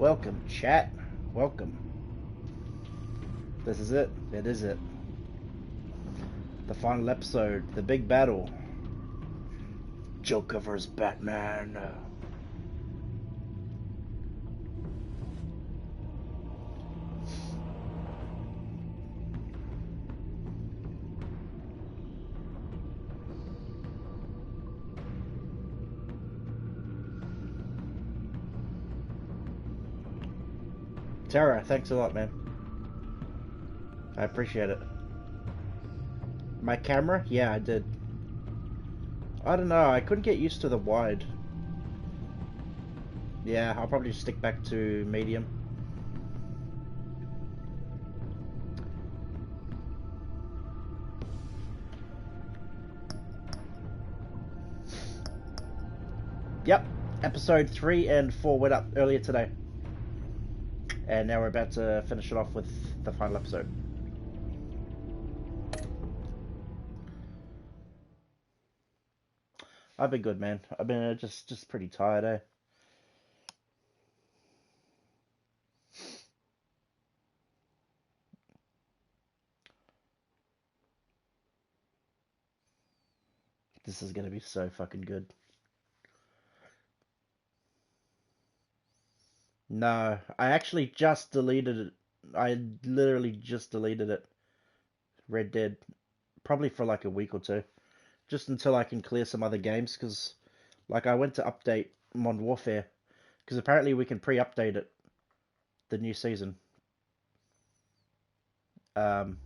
Welcome, chat. Welcome. This is it. It is it. The final episode. The big battle. Joker vs. Batman. Tara, thanks a lot, man. I appreciate it. My camera? Yeah, I did. I don't know, I couldn't get used to the wide. Yeah, I'll probably stick back to medium. Yep, episode 3 and 4 went up earlier today. And now we're about to finish it off with the final episode. I've been good, man. I've been just pretty tired, eh? This is gonna be so fucking good. No, I actually just deleted it. I literally just deleted it. Red Dead. Probably for like a week or two. Just until I can clear some other games, because like I went to update Modern Warfare, because apparently we can pre-update it, the new season. But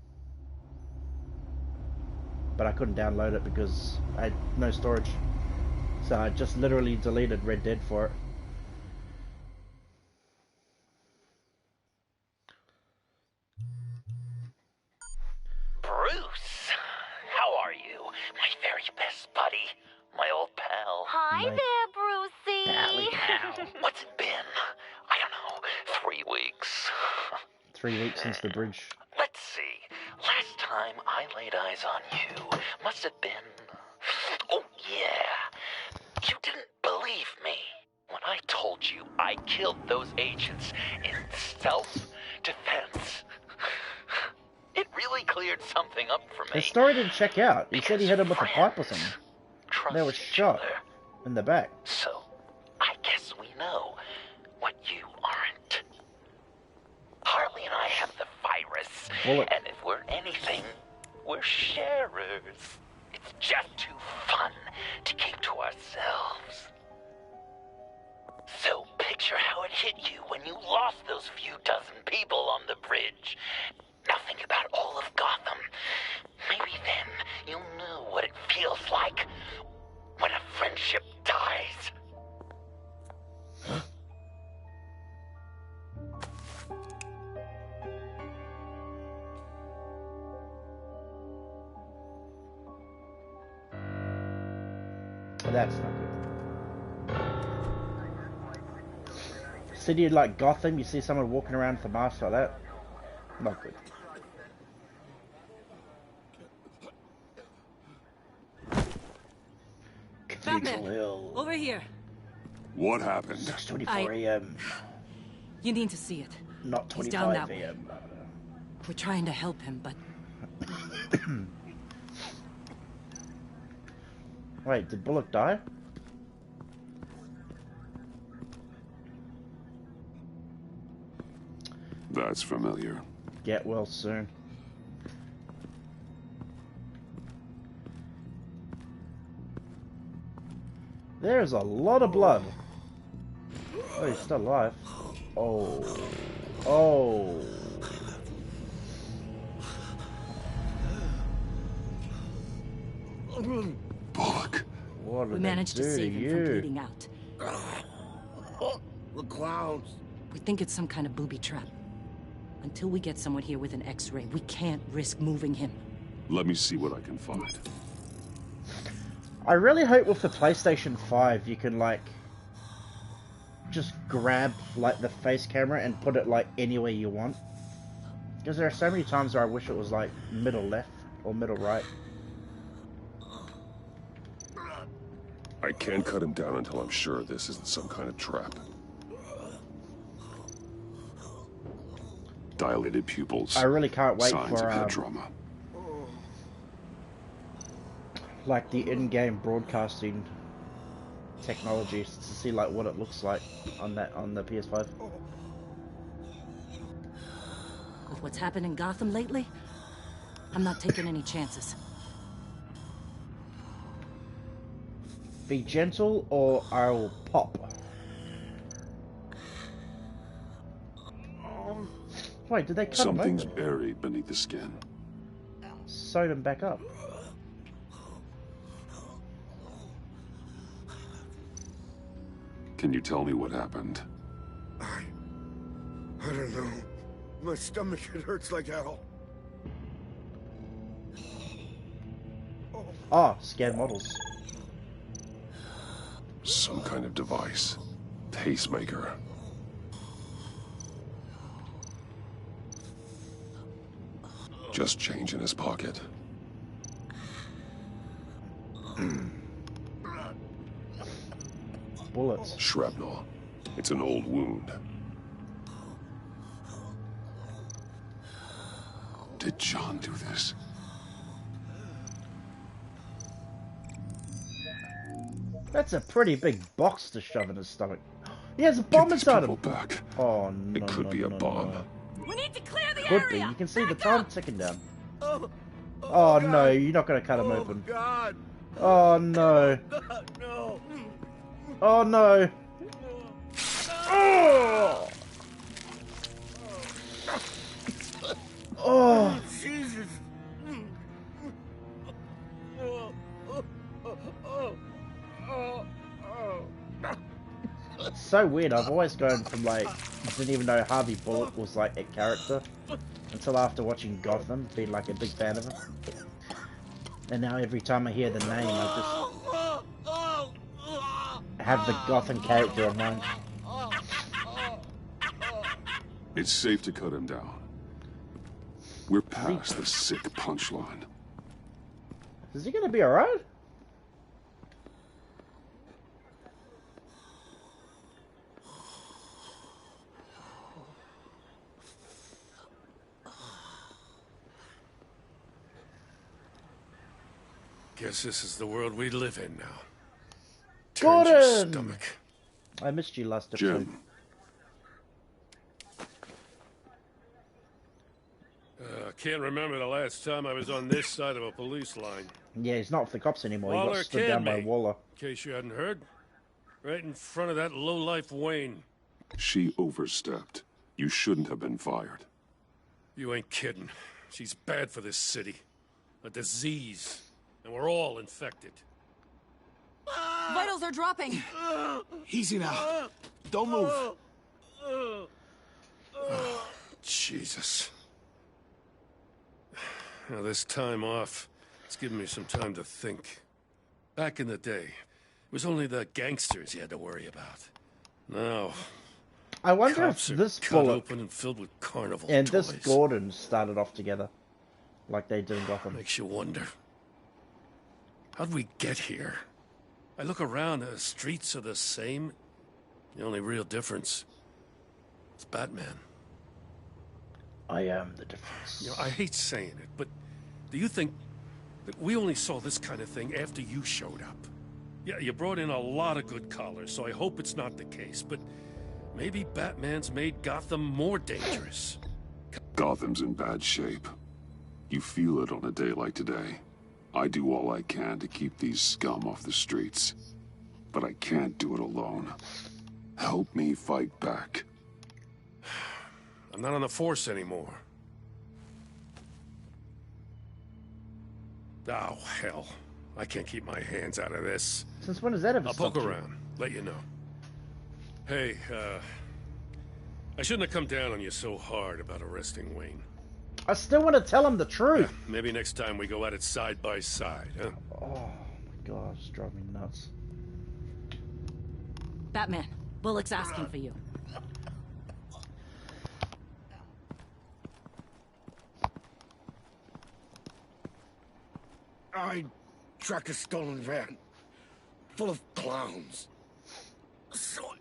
I couldn't download it because I had no storage. So I just literally deleted Red Dead for it. Bruce, how are you? My very best buddy, my old pal. Hi there, Brucey. Pally pal. What's it been? I don't know, 3 weeks. 3 weeks since the bridge. Let's see. Last time I laid eyes on you must have been... Oh, yeah. You didn't believe me when I told you I killed those agents in self-defense. It really cleared something up for me. His story didn't check out. He said he hit him with a pipe or something. They were shot in the back. So, I guess we know what you aren't. Harley and I have the virus, Bullet. and if we're anything, we're sharers. It's just too fun to keep to ourselves. So picture how it hit you when you lost those few dozen people on the bridge. Now think about all of Gotham. Maybe then you'll know what it feels like when a friendship dies. Well, that's not good. City like Gotham, you see someone walking around with a mask like that. Not good. Cathedral Hill. Over here. What happened? 6:24 a.m. You need to see it. Not He's down 25 that way. a.m. We're trying to help him, but Wait, did Bullock die? That's familiar. Get well soon. There's a lot of blood. Oh, he's still alive. Oh. Oh. Bullock. What we did managed they to do save him you? from bleeding out. The clowns. We think it's some kind of booby trap. Until we get someone here with an X-ray, we can't risk moving him. Let me see what I can find. I really hope with the PlayStation 5 you can like just grab like the face camera and put it like anywhere you want. Because there are so many times where I wish it was like middle left or middle right. I can't cut him down until I'm sure this isn't some kind of trap. Dilated pupils. I really can't wait Signs for of head trauma. like the in-game broadcasting technologies to see like what it looks like on the PS5. With what's happened in Gotham lately, I'm not taking any chances. Be gentle or I'll pop. Wait, did they cut him Something's open? buried beneath the skin. Sewed him back up. Can you tell me what happened? I don't know. My stomach, it hurts like hell. Oh, scan models. Some kind of device. Pacemaker. Just change in his pocket. Bullets. Shrapnel. It's an old wound. Did John do this? That's a pretty big box to shove in his stomach. He has a Get bomb these inside people him. back. Oh no! It could be a bomb. We need to clear the Could be. area. You can see the Back time up. ticking down. Oh, Oh no! God. You're not gonna cut him Oh, open. God. Oh no! God, no. Oh no! Oh! Oh! Jesus. It's so weird. I've always gone from like didn't even know Harvey Bullock was like a character until after watching Gotham, being like a big fan of him. And now every time I hear the name, I just have the Gotham character in mind. It's safe to cut him down. We're past the sick punchline. Is he gonna be alright? Guess this is the world we live in now. Turns your Gordon! stomach. I missed you last episode. Jim, Can't remember the last time I was on this side of a police line. Yeah, he's not with the cops anymore. He Waller got stood down by canned me. Waller. In case you hadn't heard. Right in front of that lowlife Wayne. she overstepped. You shouldn't have been fired. You ain't kidding. She's bad for this city. A disease. And we're all infected. Vitals are dropping. Easy now. Don't move. Jesus. Now, this time off, it's given me some time to think. Back in the day, it was only the gangsters you had to worry about. Now, I wonder cops if are this cut Bullock open and filled with carnival and toys. this Gordon started off together, like they did in Gotham. Makes you wonder. How'd we get here? I look around, the streets are the same. The only real difference is Batman. I am the difference. You know, I hate saying it, but do you think that we only saw this kind of thing after you showed up? Yeah, you brought in a lot of good callers, so I hope it's not the case, but maybe Batman's made Gotham more dangerous. Gotham's in bad shape. You feel it on a day like today. I do all I can to keep these scum off the streets. But I can't do it alone. Help me fight back. I'm not on the force anymore. Oh, hell. I can't keep my hands out of this. Since when has that ever I'll poke stopped you? around, let you know. Hey, I shouldn't have come down on you so hard about arresting Wayne. I still want to tell him the truth. Maybe next time we go at it side by side, huh? Oh my god, it's driving me nuts. Batman, Bullock's asking for you. I tracked a stolen van full of clowns. So I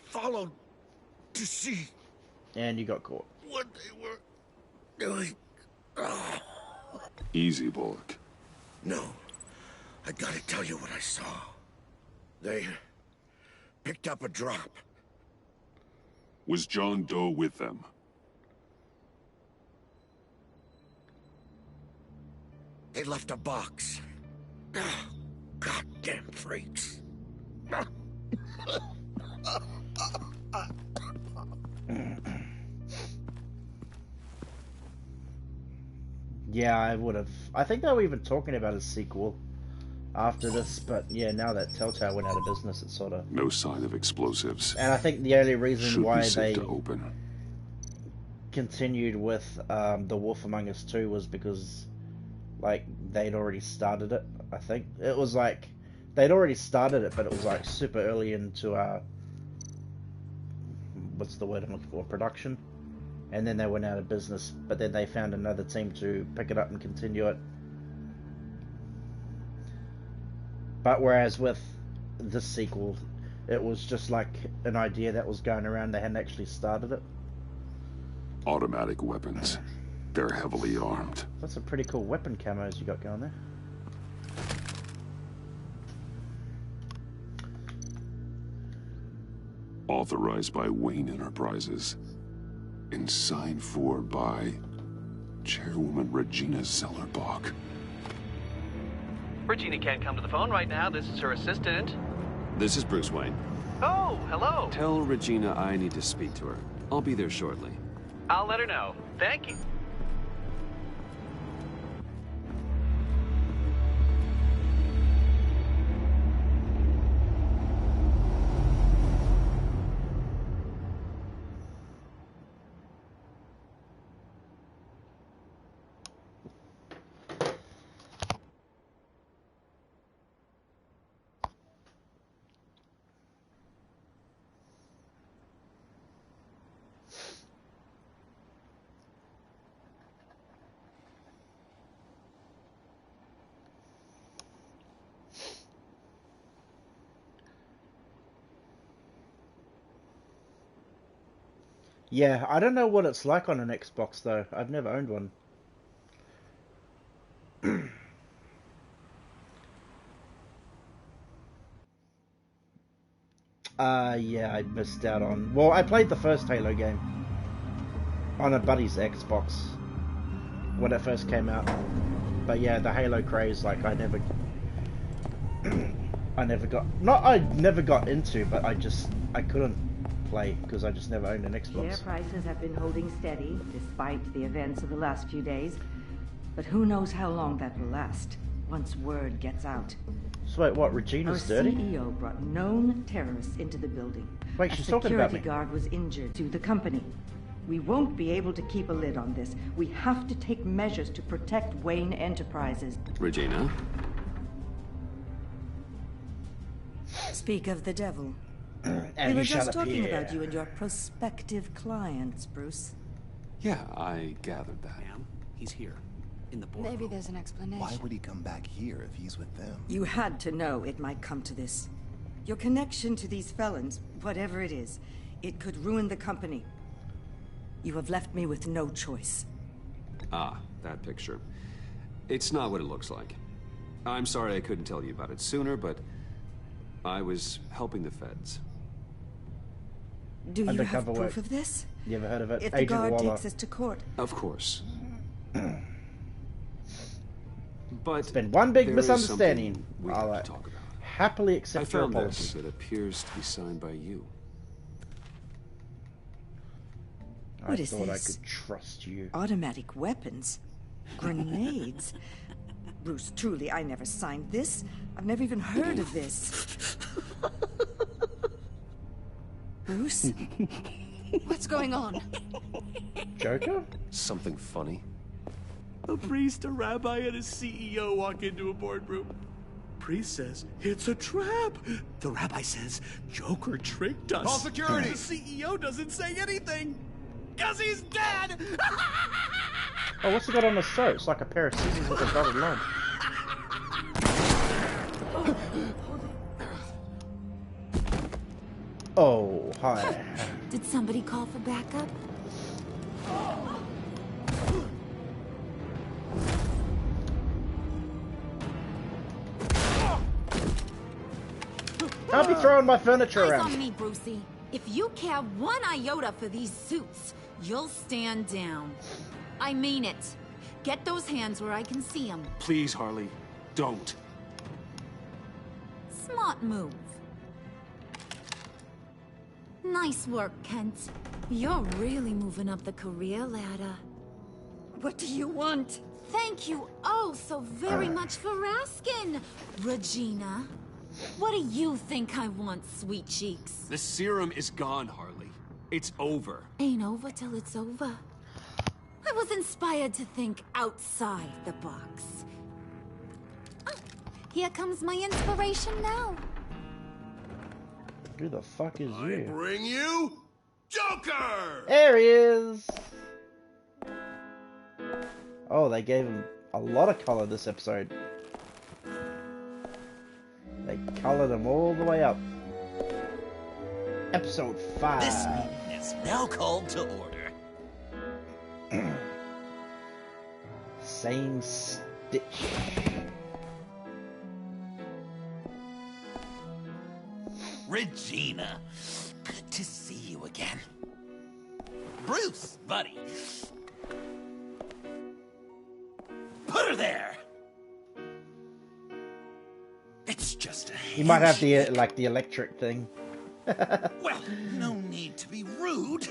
followed to see And you got caught. what they were doing. Oh. Easy, Bullock. No. I gotta tell you what I saw. They picked up a drop. Was John Doe with them? They left a box. Oh, goddamn freaks. Yeah, I would have. I think they were even talking about a sequel after this, but yeah, now that Telltale went out of business, it's sort of... No sign of explosives. And I think the only reason Should why be safe they to open. continued with The Wolf Among Us 2 was because, like, they'd already started it, I think. It was like, they'd already started it, but it was like super early into, what's the word I'm looking for, production. And then they went out of business, but then they found another team to pick it up and continue it. But whereas with this sequel, it was just like an idea that was going around, they hadn't actually started it. Automatic weapons. They're heavily armed. That's some pretty cool weapon camos you got going there. Authorized by Wayne Enterprises. And signed for by Chairwoman Regina Zellerbach. Regina can't come to the phone right now. This is her assistant. This is Bruce Wayne. Oh, hello. Tell Regina I need to speak to her. I'll be there shortly. I'll let her know. Thank you. Yeah, I don't know what it's like on an Xbox though. I've never owned one. Yeah, I missed out on... Well, I played the first Halo game on a buddy's Xbox when it first came out. But yeah, the Halo craze, like, I never got into, but I couldn't play because I just never owned an Xbox. Share prices have been holding steady despite the events of the last few days. But who knows how long that will last once word gets out. So wait, what, Regina's Our dirty? CEO brought known terrorists into the building. Wait, she's talking about me. A security guard was injured to the company. We won't be able to keep a lid on this. We have to take measures to protect Wayne Enterprises. Regina? Speak of the devil. And We were shall just talking appear. about you and your prospective clients, Bruce. Yeah, I gathered that. Ma'am, he's here. In the boardroom. Maybe there's an explanation. Why would he come back here if he's with them? You had to know it might come to this. Your connection to these felons, whatever it is, it could ruin the company. You have left me with no choice. Ah, that picture. It's not what it looks like. I'm sorry I couldn't tell you about it sooner, but I was helping the feds. Do you have Undercover proof work. of this? You ever heard of it? If the Agent guard Waller. takes us to court. Of course. But It's been one big there is misunderstanding. something we I'll have to talk about. happily I accept your found this. apology. It appears to be signed by you. What I is thought this? I could trust you. Automatic weapons? Grenades? Bruce, truly, I never signed this. I've never even heard of this. Bruce? What's going on? Joker? Something funny? A priest, a rabbi, and a CEO walk into a boardroom. Priest says, it's a trap. The rabbi says, Joker tricked us. Call security. The CEO doesn't say anything. Because he's dead! Oh, what's he got on his throat? It's like a pair of scissors with a dotted line. Oh, hi. Did somebody call for backup? I'll be throwing my furniture Eyes around. on me, Brucey. If you care 1 iota for these suits, you'll stand down. I mean it. Get those hands where I can see them. Please, Harley, don't. Smart move. Nice work, Kent. You're really moving up the career ladder. What do you want? Thank you oh so very much for asking, Regina. What do you think I want, sweet cheeks? The serum is gone, Harley. It's over. Ain't over till it's over. I was inspired to think outside the box. Oh, here comes my inspiration now. Who the fuck is I you? bring you Joker! There he is! Oh, they gave him a lot of color this episode. They colored him all the way up. Episode 5. This meeting is now called to order. Same Stitch. Regina, good to see you again. Bruce, buddy. Put her there. It's just a You might have the like the electric thing. Well, no need to be rude.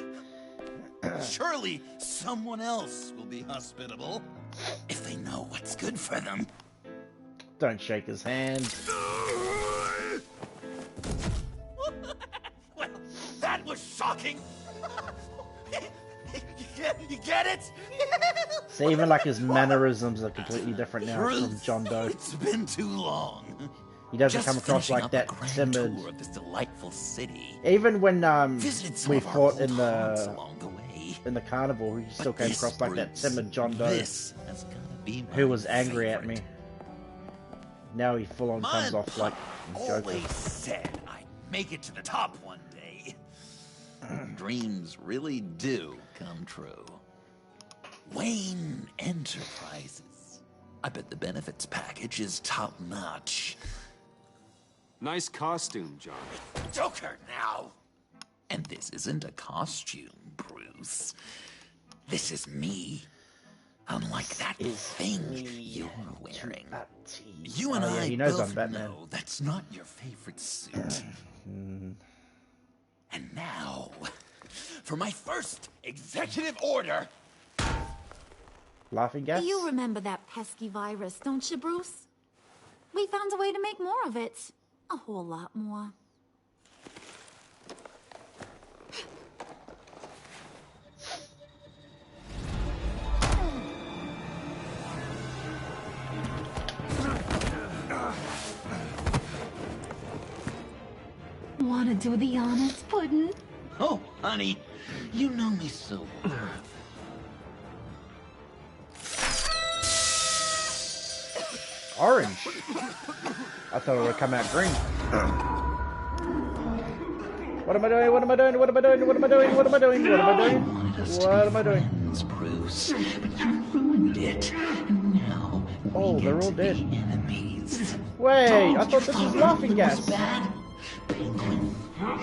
Surely someone else will be hospitable if they know what's good for them. Don't shake his hand. Well, that was shocking. You get it? See, even like his mannerisms are completely different now from John Doe. It's been too long. He doesn't Just come across finishing like up that a grand timid. tour of this delightful city. Even when Visited some we of our fought old in haunts the along the way. carnival, he still But came this, across like that Bruce, timid John Doe this has gotta be my who was angry at me. favorite. Now he full on My comes off like Joker. always said I'd make it to the top one day. Dreams really do come true. Wayne Enterprises. I bet the benefits package is top notch. Nice costume, John. Joker now! And this isn't a costume, Bruce. This is me. Unlike that thing you're wearing. You and Oh, yeah, I he knows I'm both Batman. know that's not your favorite suit. And now, for my first executive order. Laughing gas? You remember that pesky virus, don't you, Bruce? We found a way to make more of it. A whole lot more. Wanna do the honors, Puddin'? Oh, honey, you know me so well. Orange. I thought it would come out green. What am I doing? What am I doing? What am I doing? What am I doing? What am I doing? What am I doing? What am I doing? Bruce, but you ruined it. And now Oh, they're all dead. enemies. Wait, I thought this was laughing gas. Bad. Penguin,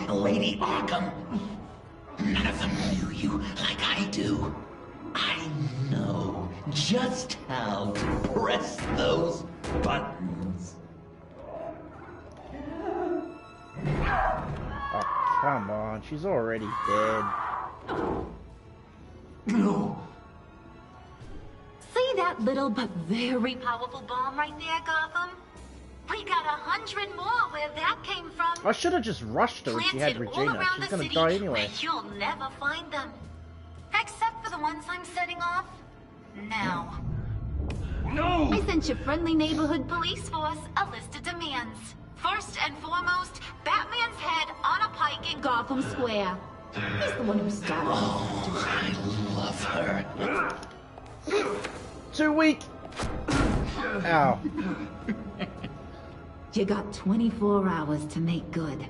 Lady Arkham. None of them knew you like I do. I know just how to press those buttons. Oh, come on. She's already dead. No. See that little but very powerful bomb right there, Gotham? We got 100 more where that came from. I should have just rushed her if she had Planted all Regina. around She's the gonna city die anyway. where you'll never find them. Except for the ones I'm setting off now. No! I sent your friendly neighborhood police force a list of demands. First and foremost, Batman's head on a pike in Gotham Square. He's the one who started. Oh, I love her. Too weak. Ow. You got 24 hours to make good.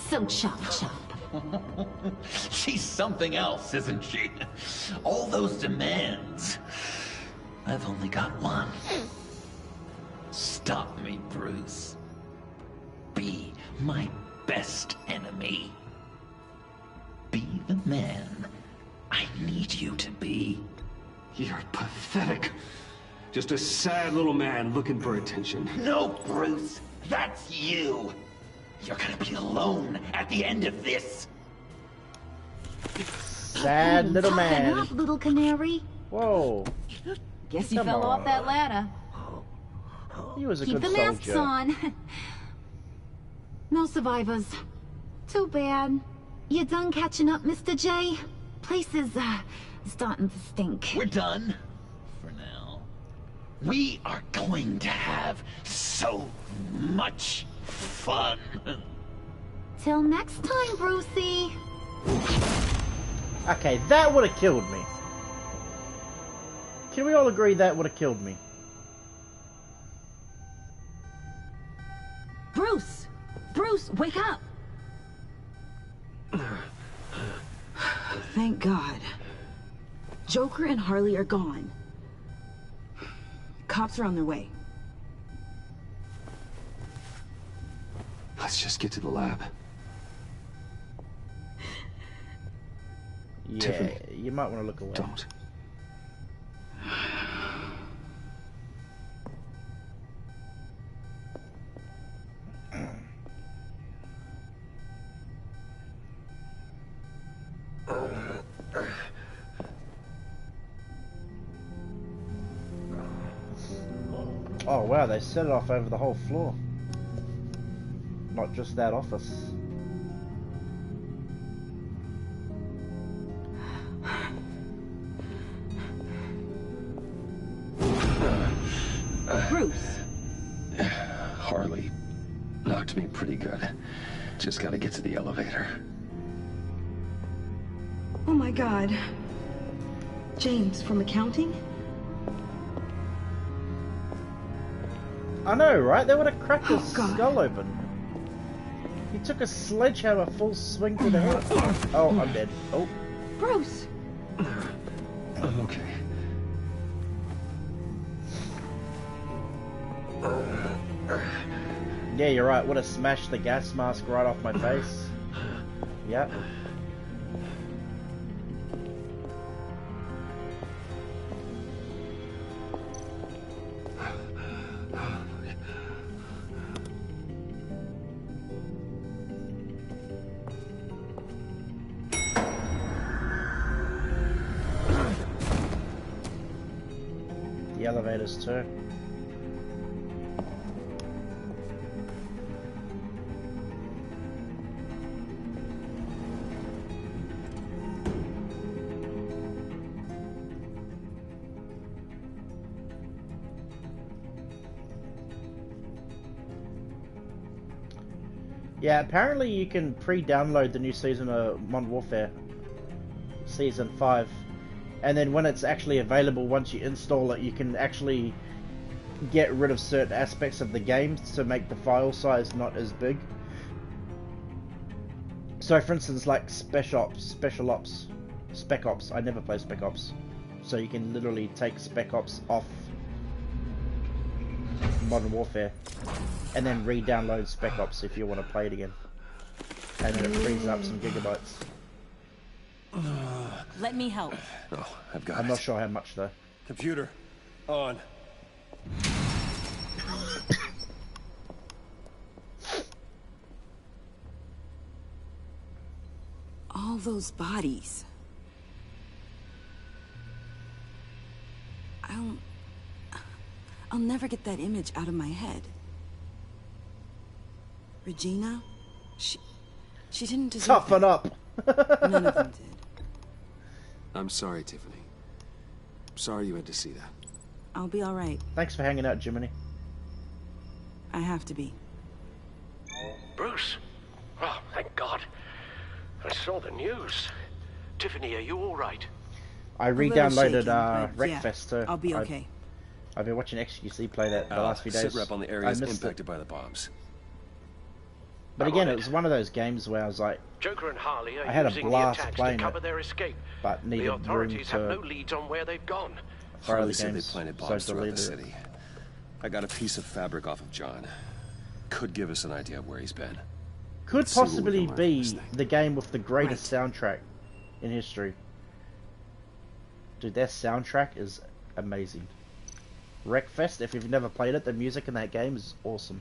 So chop chop. She's something else, isn't she? All those demands. I've only got one. Stop me, Bruce. Be My best enemy. Be the man I need you to be. You're pathetic. Just a sad little man looking for attention. No, Bruce. That's you. You're gonna be alone at the end of this. Sad little man. Toughen up, little canary. Whoa. Guess you Come fell on. off that ladder. He was a Keep good the masks soldier. on. No survivors. Too bad. You done catching up, Mr. J? Place is, starting to stink. We're done. For now. We are going to have so much fun. Till next time, Brucey. Okay, that would have killed me. Can we all agree that would have killed me? Bruce! Bruce, wake up! Thank God. Joker and Harley are gone. Cops are on their way. Let's just get to the lab. Yeah, Tiffany, you might want to look away. Don't. Oh wow, they set it off over the whole floor. Not just that office. Bruce! Harley knocked me pretty good. Just gotta get to the elevator. Oh my God. James, from accounting? I know, right? They would have cracked his God. skull open. He took a sledgehammer full swing to the head. Oh, I'm dead. Oh. Bruce! I'm okay. Yeah, you're right. Would have smashed the gas mask right off my face. Yep. The elevators too. Yeah, apparently you can pre-download the new season of Modern Warfare, Season 5, and then when it's actually available, once you install it, you can actually get rid of certain aspects of the game to make the file size not as big. So for instance, like Spec Ops, I never play Spec Ops, so you can literally take Spec Ops off Modern Warfare and then re-download Spec Ops if you want to play it again, and then it frees up some gigabytes. Let me help. Oh, I've got I'm not sure how much though. Computer, on. All those bodies. I'll never get that image out of my head. Regina? She didn't deserve Toughen that. up! None of them did. I'm sorry, Tiffany. Sorry you had to see that. I'll be all right. Thanks for hanging out, Jiminy. I have to be. Bruce. Oh, thank God. I saw the news. Tiffany, are you all right? I little re-downloaded shaken, but Wreckfest yeah, too. I'll be okay. I've been watching XQC play that the last few days. Sit rep on the I areas missed impacted it. by the bombs. But again, it was one of those games where I was like, Joker and Harley are I had a using blast the attacks playing to cover it, their escape. but needed The room authorities have no to leads on where they've gone. throw Harley the said they games, planted so bombs throughout the deleted it. city. I got a piece of fabric off of John. Could give us an idea of where he's been. Could Let's see what we possibly can learn from be this thing. the game with the greatest soundtrack in history. Dude, their soundtrack is amazing. Wreckfest, if you've never played it, the music in that game is awesome.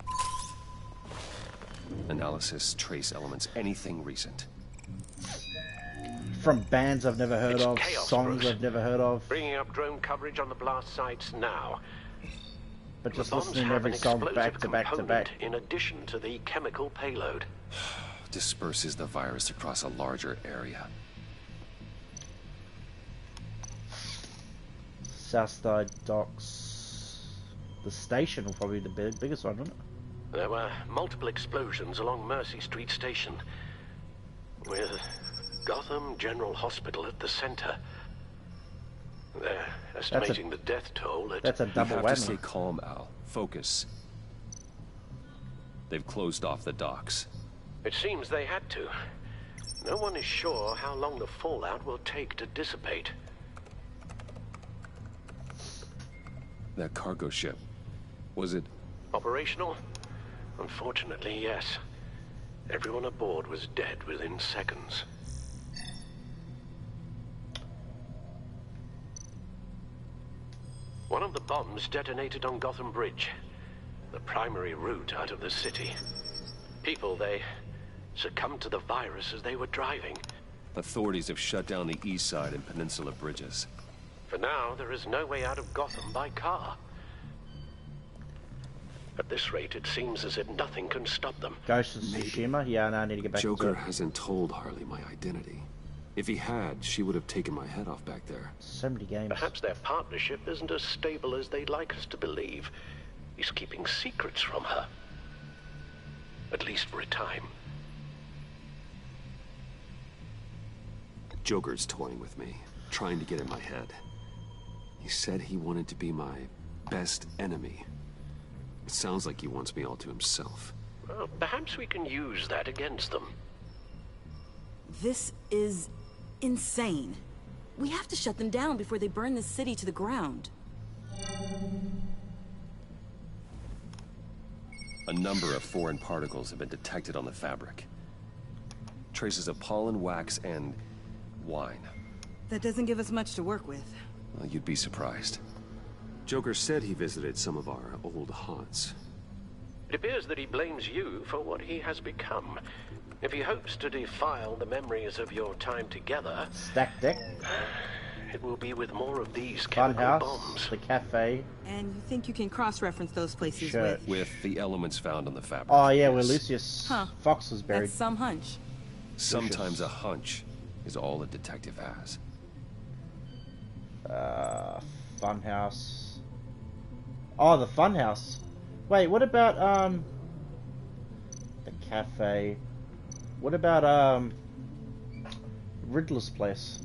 Analysis, trace elements, anything recent. From bands I've never heard It's of, chaos, songs Bruce. I've never heard of, Bringing up drone coverage on the blast sites now. but just The bombs listening to have every an song explosive back to back to back. component in addition to the chemical payload. Disperses the virus across a larger area. Southside Docks. The station will probably be the biggest one, wouldn't it? There were multiple explosions along Mercy Street Station, with Gotham General Hospital at the center. They're estimating the death toll at... That's a double You have to whammy. stay calm, Al. Focus. They've closed off the docks. It seems they had to. No one is sure how long the fallout will take to dissipate. That cargo ship. Was it... Operational? Unfortunately, yes. Everyone aboard was dead within seconds. One of the bombs detonated on Gotham Bridge, the primary route out of the city. People, they succumbed to the virus as they were driving. Authorities have shut down the east side and peninsula bridges. For now, there is no way out of Gotham by car. At this rate, it seems as if nothing can stop them. Ghost of Tsushima? Yeah, no, I need to get back Joker into it. hasn't told Harley my identity. If he had, she would have taken my head off back there. So many games. Perhaps their partnership isn't as stable as they'd like us to believe. He's keeping secrets from her. At least for a time. Joker's toying with me, trying to get in my head. He said he wanted to be my best enemy. It sounds like he wants me all to himself. Well, perhaps we can use that against them. This is insane. We have to shut them down before they burn this city to the ground. A number of foreign particles have been detected on the fabric. Traces of pollen, wax, and wine. That doesn't give us much to work with. Well, you'd be surprised. Joker said he visited some of our old haunts. It appears that he blames you for what he has become. If he hopes to defile the memories of your time together... Stack deck. It will be with more of these chemical Funhouse, bombs. the cafe. And you think you can cross-reference those places Sure. With the elements found on the fabric. Oh yeah, where yes. Lucius Huh. Fox was buried. That's some hunch. Sometimes a hunch is all a detective has. Funhouse. Oh, the Funhouse. Wait, what about the cafe? What about Riddler's place?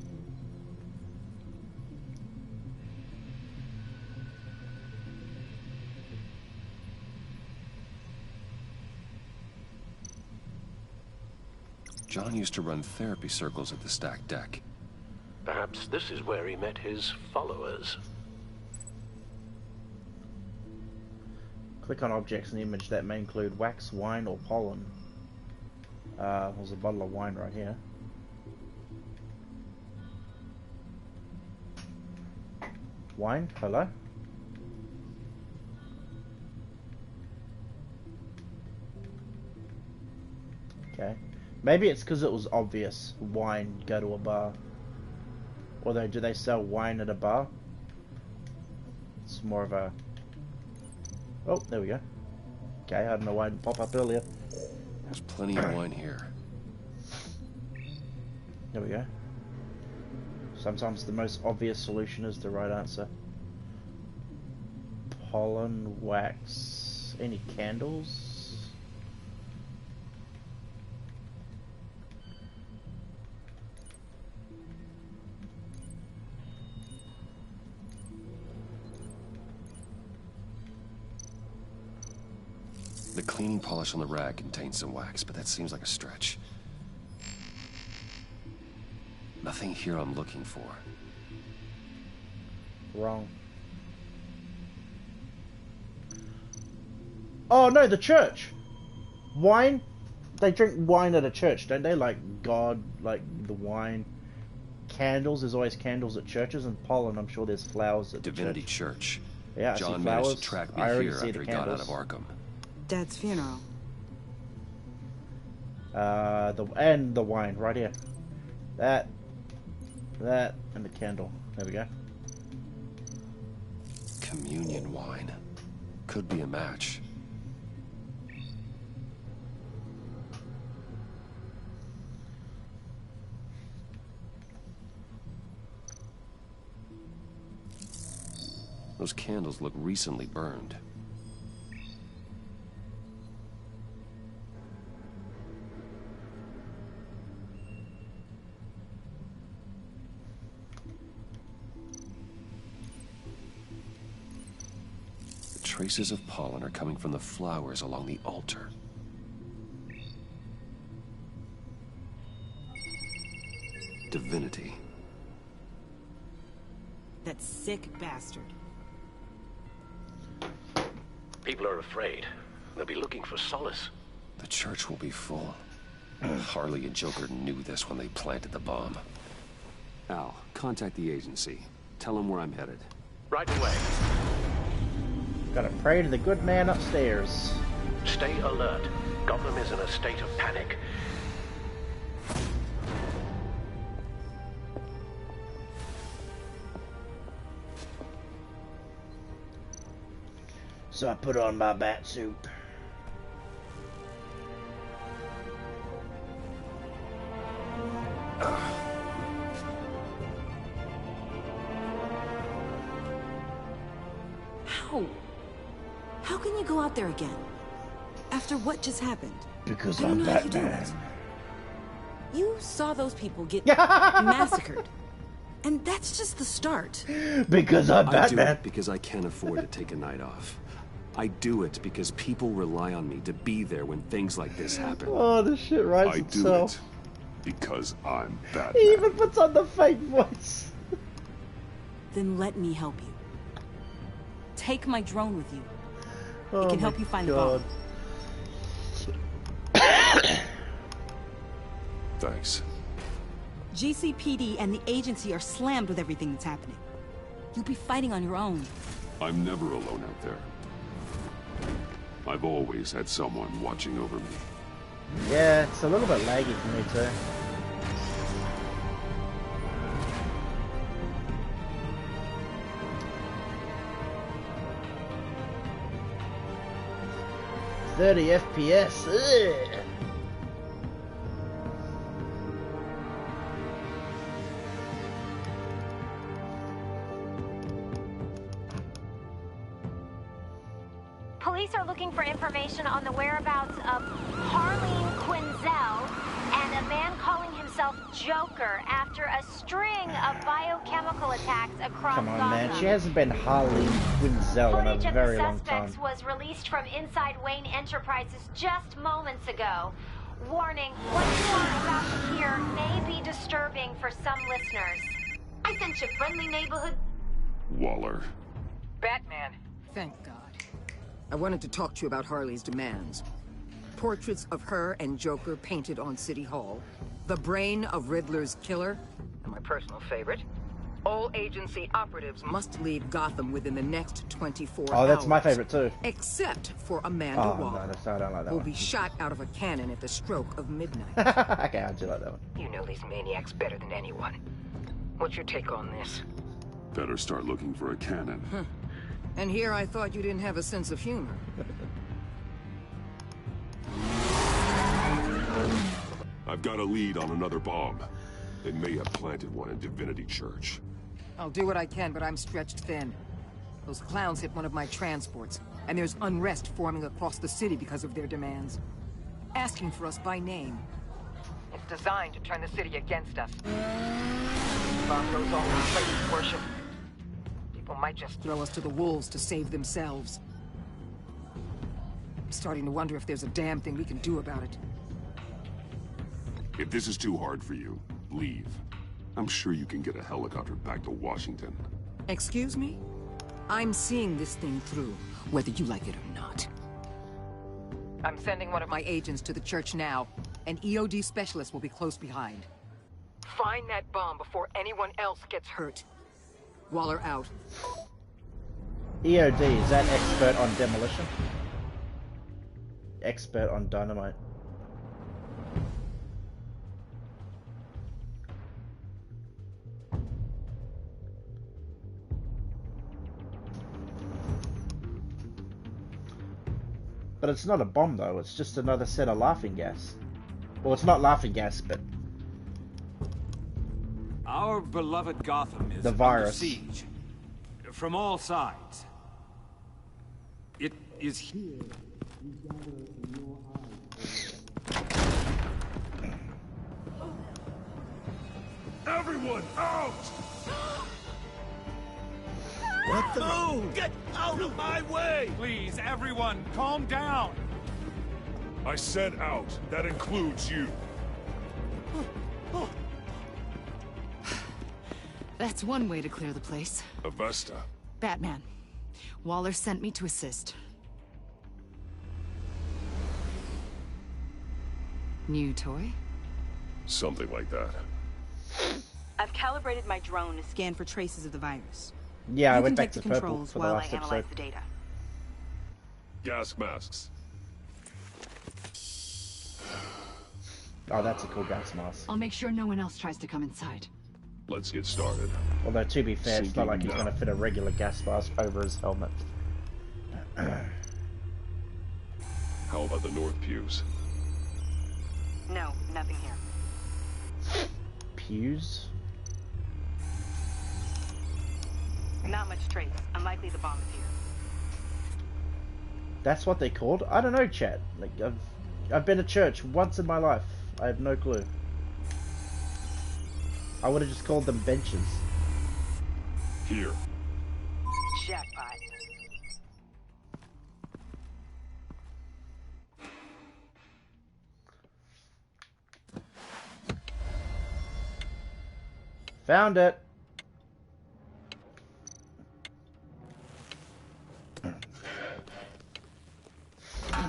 John used to run therapy circles at the stacked deck. Perhaps this is where he met his followers. Click on objects in the image that may include wax, wine, or pollen. There's a bottle of wine right here. Wine? Hello? Okay. Maybe it's because it was obvious. Wine, go to a bar. Although, do they sell wine at a bar? It's more of a... Oh, there we go. Okay, I don't know why it didn't pop up earlier. There's plenty of wine here. There we go. Sometimes the most obvious solution is the right answer. Pollen, wax. Any candles? The cleaning polish on the rag contains some wax, but that seems like a stretch. Nothing here I'm looking for. Wrong. Oh no, the church! Wine, They drink wine at a church, don't they? Like God, like the wine. Candles, there's always candles at churches, and pollen, I'm sure there's flowers at the Divinity church. Church. Yeah, I see John flowers. managed to track me I already here see after the he got out candles. of Arkham. Dad's funeral. And the wine right here. That, and the candle. There we go. Communion wine. Could be a match. Those candles look recently burned. The traces of pollen are coming from the flowers along the altar. Divinity. That sick bastard. People are afraid. They'll be looking for solace. The church will be full. Harley and Joker knew this when they planted the bomb. Al, contact the agency. Tell them where I'm headed. Right away. Gotta pray to the good man upstairs. Stay alert. Gotham is in a state of panic. So I put on my bat suit. How can you go out there again? After what just happened? Because I don't I'm know how you do Batman. it. You saw those people get massacred. And that's just the start. Because I'm I do Batman. it because I can't afford to take a night off. I do it because people rely on me to be there when things like this happen. Oh, this shit writes I do itself. it because I'm Batman. He even puts on the fake voice. Then let me help you. Take my drone with you. Oh It can my help you find the God. bomb. Thanks. GCPD and the agency are slammed with everything that's happening. You'll be fighting on your own. I'm never alone out there. I've always had someone watching over me. Yeah, it's a little bit laggy for me too. .30 FPS. Ugh. Police are looking for information on the whereabouts of Harleen Quinzel and a man calling himself Joker after a string of biochemical attacks across Come on, Gotham. man. She hasn't been Harley Quinzel in Footage a of very the long time. suspects was released from inside Wayne Enterprises just moments ago. Warning, what you are about to hear may be disturbing for some listeners. I sent you friendly neighborhood... Waller. Batman. Thank God. I wanted to talk to you about Harley's demands. Portraits of her and Joker painted on City Hall. The brain of Riddler's killer. And my personal favorite. All agency operatives must leave Gotham within the next 24 hours. Oh, that's my favorite too. Except for Amanda Oh, Waller. no, I don't like that Will one. be shot out of a cannon at the stroke of midnight. Okay, I do like that one. You know these maniacs better than anyone. What's your take on this? Better start looking for a cannon. Huh. And here I thought you didn't have a sense of humor. I've got a lead on another bomb. They may have planted one in Divinity Church. I'll do what I can, but I'm stretched thin. Those clowns hit one of my transports, and there's unrest forming across the city because of their demands. Asking for us by name. It's designed to turn the city against us. Bomb goes off in places worship. People might just throw us to the wolves to save themselves. I'm starting to wonder if there's a damn thing we can do about it. If this is too hard for you, leave. I'm sure you can get a helicopter back to Washington. Excuse me? I'm seeing this thing through, whether you like it or not. I'm sending one of my agents to the church now. An EOD specialist will be close behind. Find that bomb before anyone else gets hurt. Waller out. EOD, is that expert on demolition? Expert on dynamite. But it's not a bomb though, it's just another set of laughing gas. Well, it's not laughing gas, but... Our beloved Gotham is the virus. under siege. From all sides. It is here. Everyone out! What the? Move! Get out of my way! Please, everyone, calm down. I said out. That includes you. That's one way to clear the place. Avesta. Batman. Waller sent me to assist. New toy? Something like that. I've calibrated my drone to scan for traces of the virus. Yeah, I You went can back take to the purple controls for the while I last analyze episode. the data. Gas masks. Oh, that's a cool gas mask. I'll make sure no one else tries to come inside. Let's get started. Although, to be fair, it's not like he's Sinking going to fit a regular gas mask over his helmet. How about the north pews? No, nothing here. Pews? Not much trace. Unlikely the bomb is here. That's what they called? I don't know, chat. Like, I've been to church once in my life. I have no clue. I would have just called them benches. Here. Jackpot. Found it. The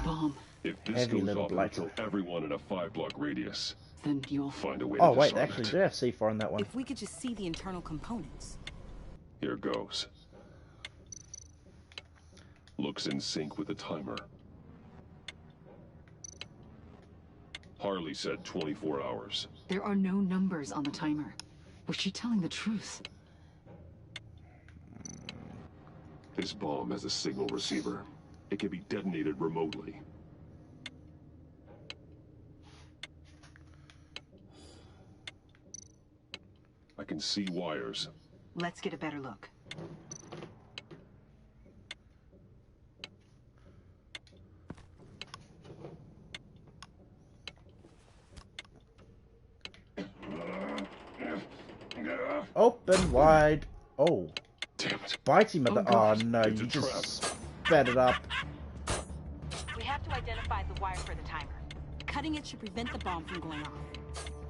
bomb. If this Heavy goes little off, it'll blight. kill everyone in a 5-block radius. Then you'll Find a way Oh to wait, they disarm actually it. do have C4 on that one. If we could just see the internal components. Here goes. Looks in sync with the timer. Harley said 24 hours. There are no numbers on the timer. Was she telling the truth? This bomb has a signal receiver. It can be detonated remotely. I can see wires. Let's get a better look. Open wide. Oh. Damn it. Bitey mother. Oh no, It's you a just sped it up. We have to identify the wire for the timer. Cutting it should prevent the bomb from going off.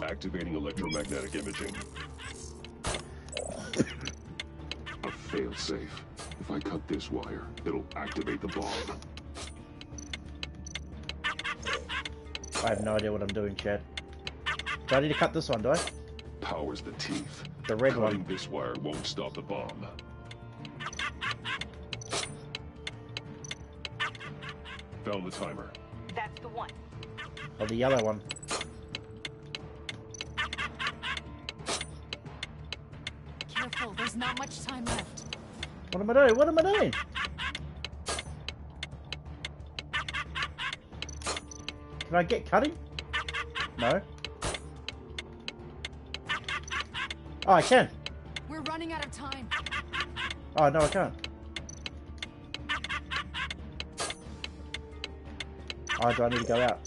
Activating electromagnetic imaging. A failsafe. If I cut this wire, it'll activate the bomb. I have no idea what I'm doing, Chad. Do I need to cut this one, do I? Powers the teeth. The red Cutting one. this wire won't stop the bomb. Found the timer. That's the one. Or the yellow one. Careful, there's not much time left. What am I doing? What am I doing? Can I get cutting? No. Oh, I can. We're running out of time. Oh, no, I can't. Oh, do I need to go out?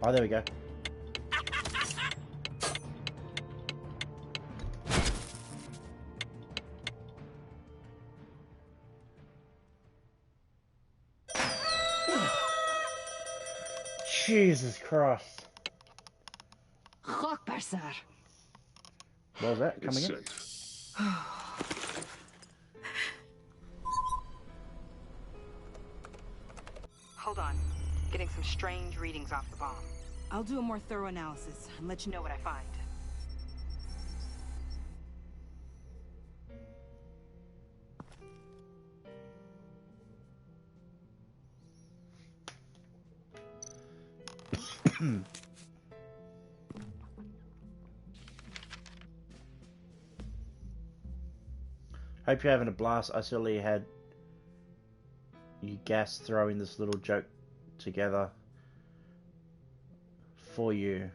Oh, there we go. Jesus Christ. Chok Barsar. What was that? It's Coming in? safe. Hold on. getting some strange readings off the bomb. I'll do a more thorough analysis and let you know what I find. Hope you're having a blast. I certainly had you gas throwing this little joke together for you.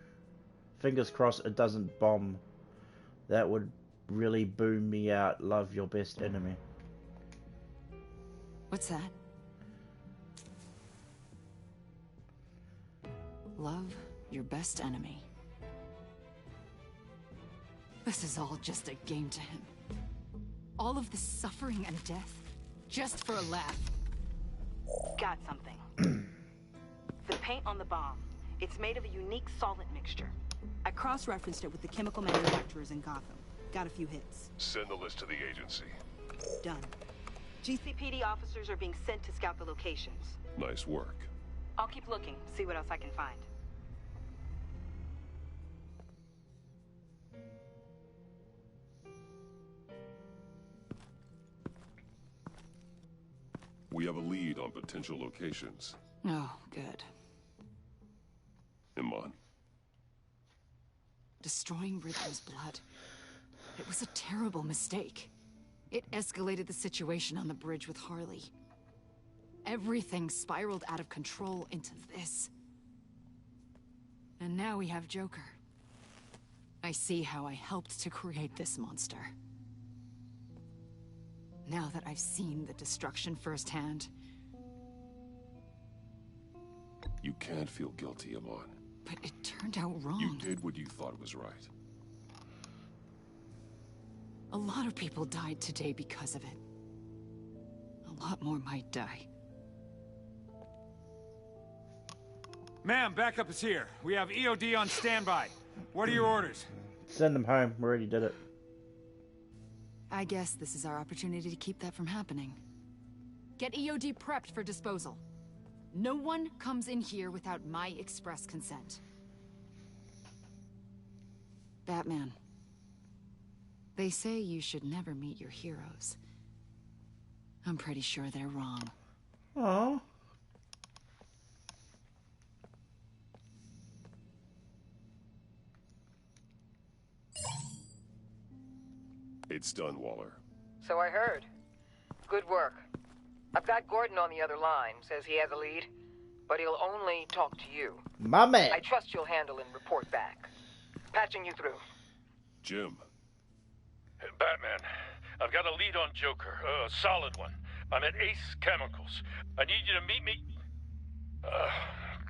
Fingers crossed it doesn't bomb. That would really boom me out. Love, your best enemy. What's that? Love, your best enemy. This is all just a game to him. All of this suffering and death, just for a laugh. Got something. The paint on the bomb. It's made of a unique solvent mixture. I cross-referenced it with the chemical manufacturers in Gotham. Got a few hits. Send the list to the agency. Done. GCPD officers are being sent to scout the locations. Nice work. I'll keep looking, see what else I can find. We have a lead on potential locations. Oh, good. Iman. Destroying Riddler's blood. It was a terrible mistake. It escalated the situation on the bridge with Harley. Everything spiraled out of control into this. And now we have Joker. I see how I helped to create this monster. Now that I've seen the destruction firsthand... You can't feel guilty, Iman. But it turned out wrong. You did what you thought was right. A lot of people died today because of it. A lot more might die. Ma'am, backup is here. We have EOD on standby. What are your orders? Send them home. We already did it. I guess this is our opportunity to keep that from happening. Get EOD prepped for disposal. No one comes in here without my express consent. Batman. They say you should never meet your heroes. I'm pretty sure they're wrong. Aww. It's done, Waller. So I heard. Good work. I've got Gordon on the other line. Says he has a lead, but he'll only talk to you. My man. I trust you'll handle and report back. Patching you through. Jim. Hey, Batman, I've got a lead on Joker, a solid one. I'm at Ace Chemicals. I need you to meet me...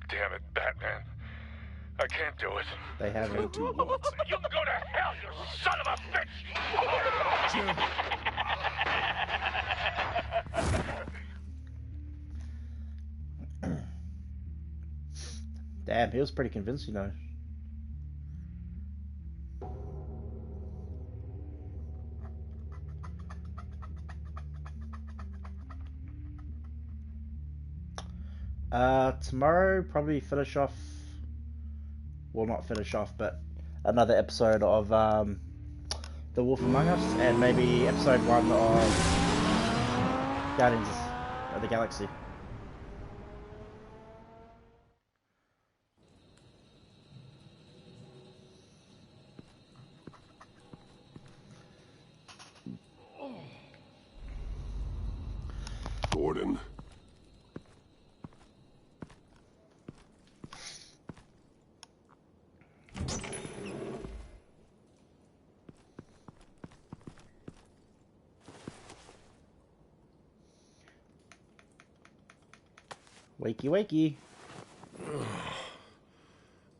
damn it, Batman. I can't do it. They haven't. You can go to hell, you son of a bitch! Jim. Damn, he was pretty convincing though. Tomorrow probably finish off, well, not finish off, but another episode of The Wolf Among Us, and maybe episode 1 of Guardians of the Galaxy. Gordon. Wakey, wakey.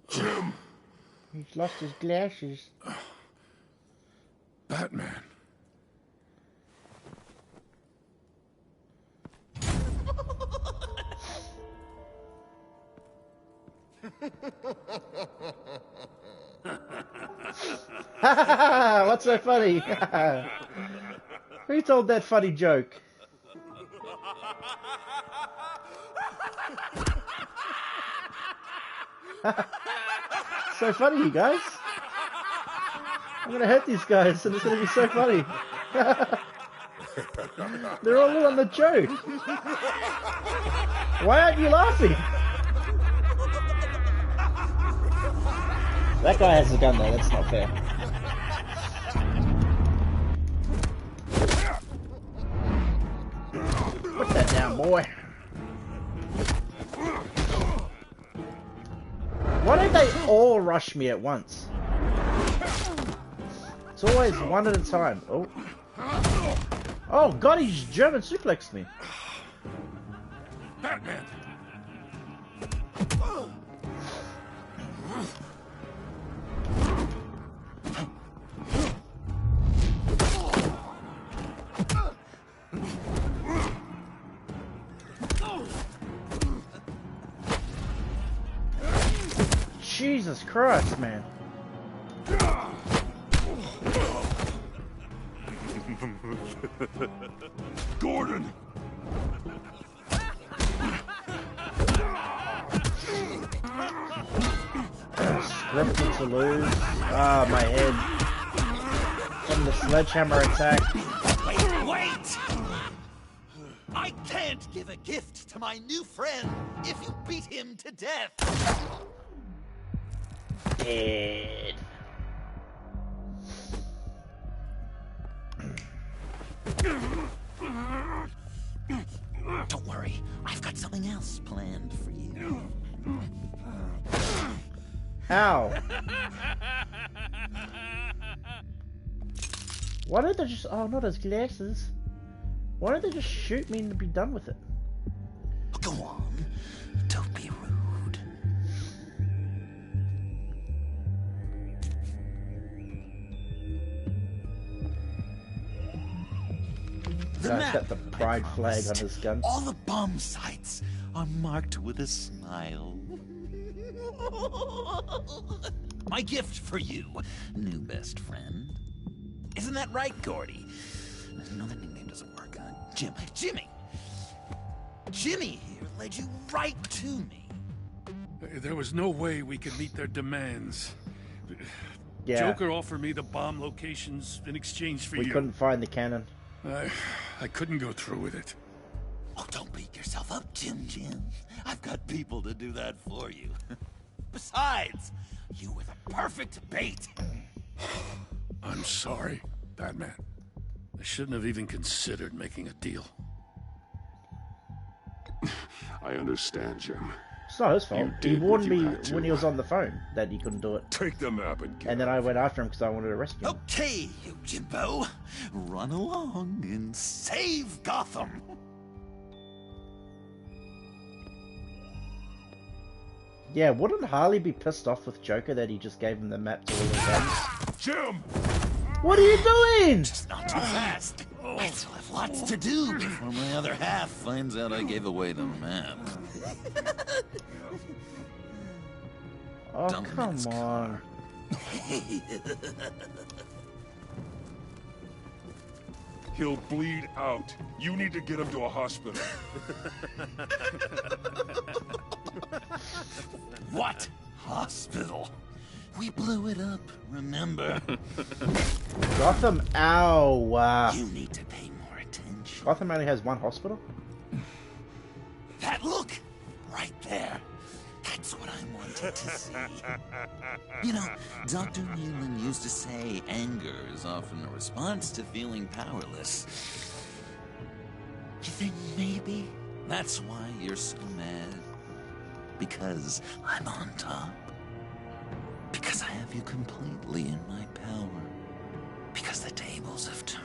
Jim! He's lost his glasses. Batman. What's so funny? Who told that funny joke? So funny, you guys. I'm gonna hurt these guys, and it's gonna be so funny. They're all in on the joke. Why aren't you laughing? That guy has a gun though, that's not fair. Put that down, boy. Why don't they all rush me at once? It's always one at a time. Oh. Oh god, he's German suplexed me. Batman! Jesus Christ, man. Gordon! Scripted to lose. Ah, my head. From the sledgehammer attack. Wait! I can't give a gift to my new friend if you beat him to death. Dead. Don't worry, I've got something else planned for you. How? Why don't they just... Oh, not his glasses. Why don't they just shoot me and be done with it? Go on. Don't be rude. Guy's got the pride flag on his gun. All the bomb sites are marked with a smile. My gift for you, new best friend. Isn't that right, Gordy? No, that nickname doesn't work. Jimmy! Jimmy here led you right to me. There was no way we could meet their demands. Yeah. Joker offered me the bomb locations in exchange for you. We couldn't find the cannon. I couldn't go through with it. Oh, don't beat yourself up, Jim. I've got people to do that for you. Besides, you were the perfect bait. I'm sorry, Batman. I shouldn't have even considered making a deal. I understand, Jim. It's not his fault. He did warned what you me had to. when he was on the phone that he couldn't do it. Take the map and then I went after him because I wanted to rescue him. Okay, you Jimbo. Run along and save Gotham. Yeah, wouldn't Harley be pissed off with Joker that he just gave him the map to all the guns? Jim! What are you doing? Just not too fast. I still have lots to do before my other half finds out I gave away the map. Oh, come on. He'll bleed out. You need to get him to a hospital. What? Hospital? We blew it up, remember? Gotham, ow. You need to pay more attention. Gotham only has one hospital? That look! Right there. That's what I wanted to see. You know, Dr. Newman used to say anger is often a response to feeling powerless. You think maybe that's why you're so mad? Because I'm on top? Because I have you completely in my power? Because the tables have turned?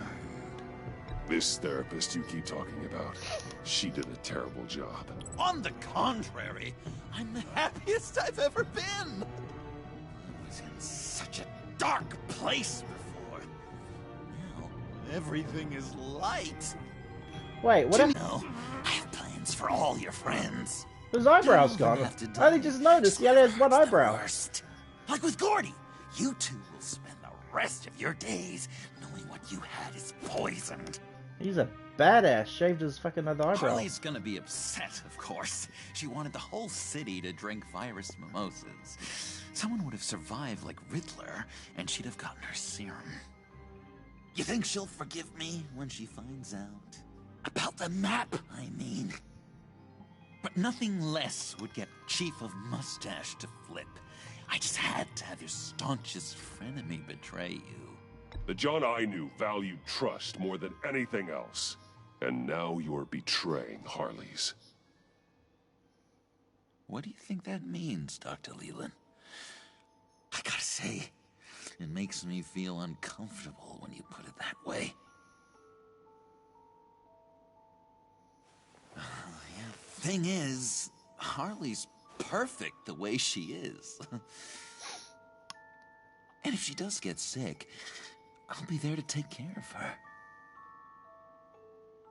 This therapist you keep talking about, she did a terrible job. On the contrary, I'm the happiest I've ever been. I was in such a dark place before. Now, everything is light. Wait, what? No, I have plans for all your friends. His eyebrow's gone. I only just noticed he only has one eyebrow. Like with Gordy, you two will spend the rest of your days knowing what you had is poisoned. He's a badass. Shaved his fucking other eyebrow. Harley's gonna be upset, of course. She wanted the whole city to drink virus mimosas. Someone would have survived like Riddler, and she'd have gotten her serum. You think she'll forgive me when she finds out? About the map, I mean. But nothing less would get Chief of Mustache to flip. I just had to have your staunchest frenemy betray you. The John I knew valued trust more than anything else. And now you're betraying Harley's. What do you think that means, Dr. Leland? I gotta say, it makes me feel uncomfortable when you put it that way. Thing is, Harley's perfect the way she is. And if she does get sick, I'll be there to take care of her.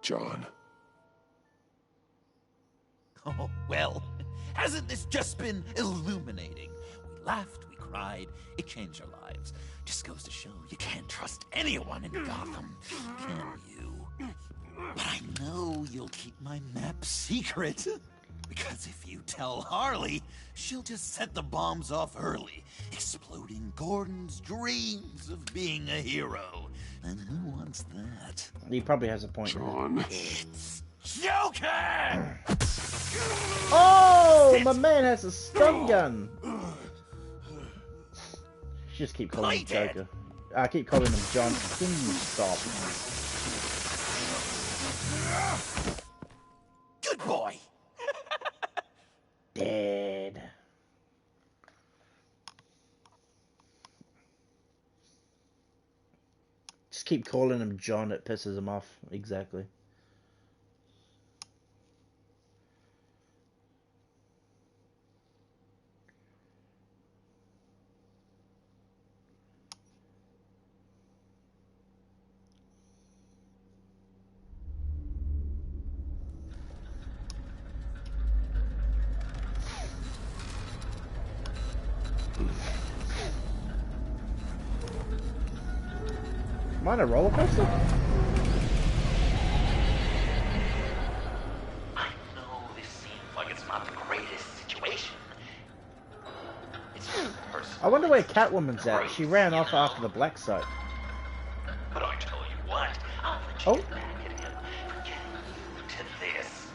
John. Oh, well, hasn't this just been illuminating? We laughed, we cried, it changed our lives. Just goes to show you can't trust anyone in Gotham, can you? But I know you'll keep my map secret. Because if you tell Harley, she'll just set the bombs off early, exploding Gordon's dreams of being a hero. And who wants that? He probably has a point. John. It's Joker! Oh, my man has a stun gun. Just keep calling him Joker. I keep calling him John. Can you stop? Good boy. Dead. Just keep calling him John. It pisses him off. Exactly. Am I on a roller coaster? I know this seems like it's not the greatest situation. It's personal. I wonder where Catwoman's at. She ran off after the black site. But I tell you what, I'll let you get back at him for getting you to this.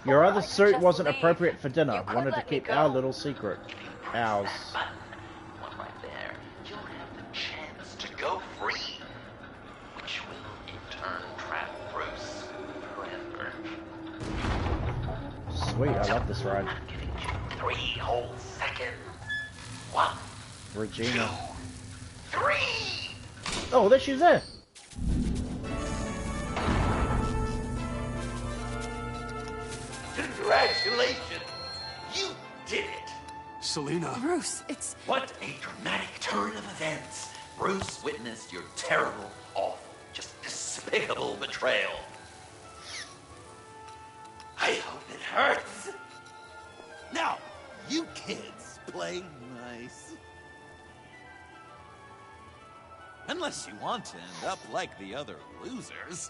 Your other suit wasn't appropriate for dinner. Wanted to keep our little secret. Ours. One right there, you'll have the chance to go free. Which will in turn trap Bruce forever. Sweet, I love this ride. I'm giving you 3 whole seconds. 1, Regina. 2, 3. Oh, there she's there. Congratulations! You did it! Selina. Bruce, it's... What a dramatic turn of events. Bruce witnessed your terrible, awful, just despicable betrayal. I hope it hurts. Now, you kids play nice. Unless you want to end up like the other losers.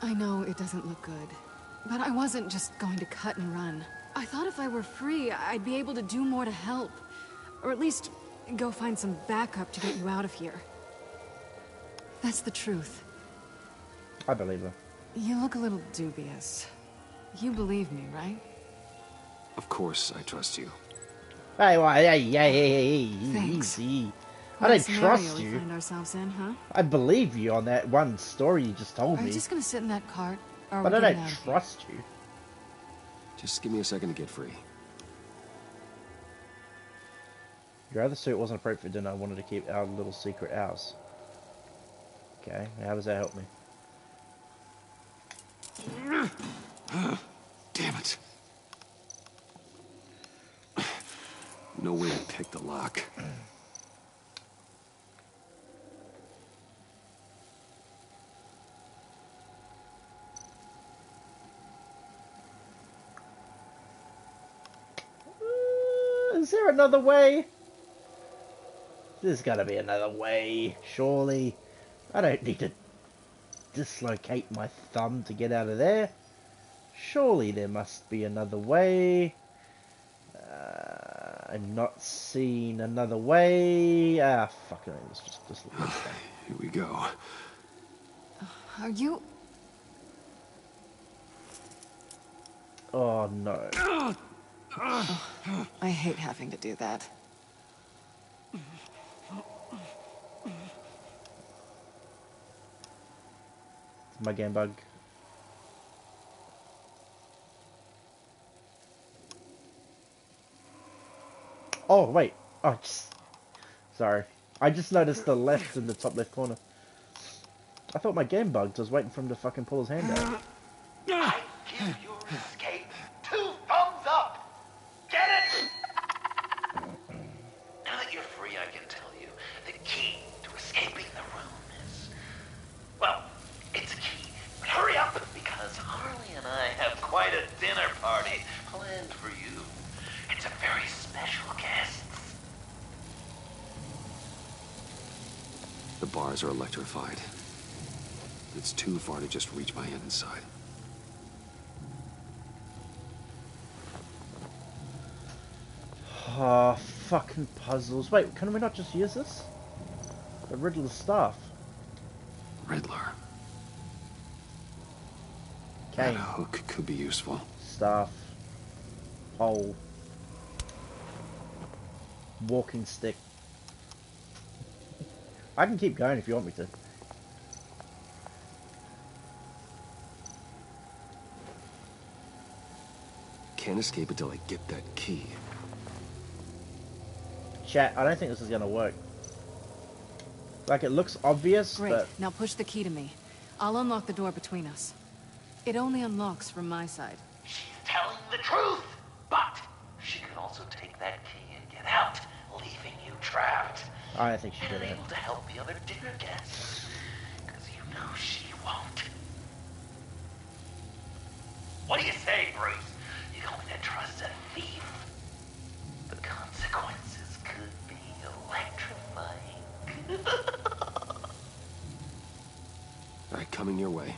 I know it doesn't look good, but I wasn't just going to cut and run. I thought if I were free, I'd be able to do more to help. Or at least go find some backup to get you out of here. That's the truth. I believe her. You look a little dubious. You believe me, right? Of course I trust you. Hey, Thanks. easy. I What don't scenario trust we you. find ourselves in, huh? I believe you on that one story you just told Are me. you just gonna sit in that cart? Or are But we I getting don't out of here? trust you. Just give me a second to get free. Your other suit wasn't appropriate for dinner. I wanted to keep our little secret ours. Okay, how does that help me? Damn it. No way to pick the lock. Is there another way? There's gotta be another way, surely. I don't need to dislocate my thumb to get out of there. Surely there must be another way. I'm not seeing another way. Ah, fuck it. Let's just look at this. Here we go. Are you... Oh, no. I hate having to do that. It's my game bug. Oh, wait. Oh, sorry. I just noticed the left in the top left corner. I thought my game bugged. I was waiting for him to fucking pull his hand out. I give your escape 2 thumbs up! Get it? Now that you're free, I can tell you the key to escaping the room is... Well, it's a key, but hurry up, because Harley and I have quite a dinner party planned for you. It's a very special guest. The bars are electrified. It's too far to just reach my hand inside. Oh, fucking puzzles. Wait, can we not just use this? The Riddler's staff. Riddler. Cane. That hook could be useful. Staff. Pole. Walking stick. I can keep going if you want me to. Can't escape until I get that key. Chat, I don't think this is gonna work. Like, it looks obvious, Great. but... Now push the key to me. I'll unlock the door between us. It only unlocks from my side. She's telling the truth, but she could also take that key and get out, leaving you trapped. I don't think she And did it. able to help the other dinner guests, because you know she won't. What do you say, Bruce? You going to trust a thief? The consequences could be electrifying. Alright, coming your way.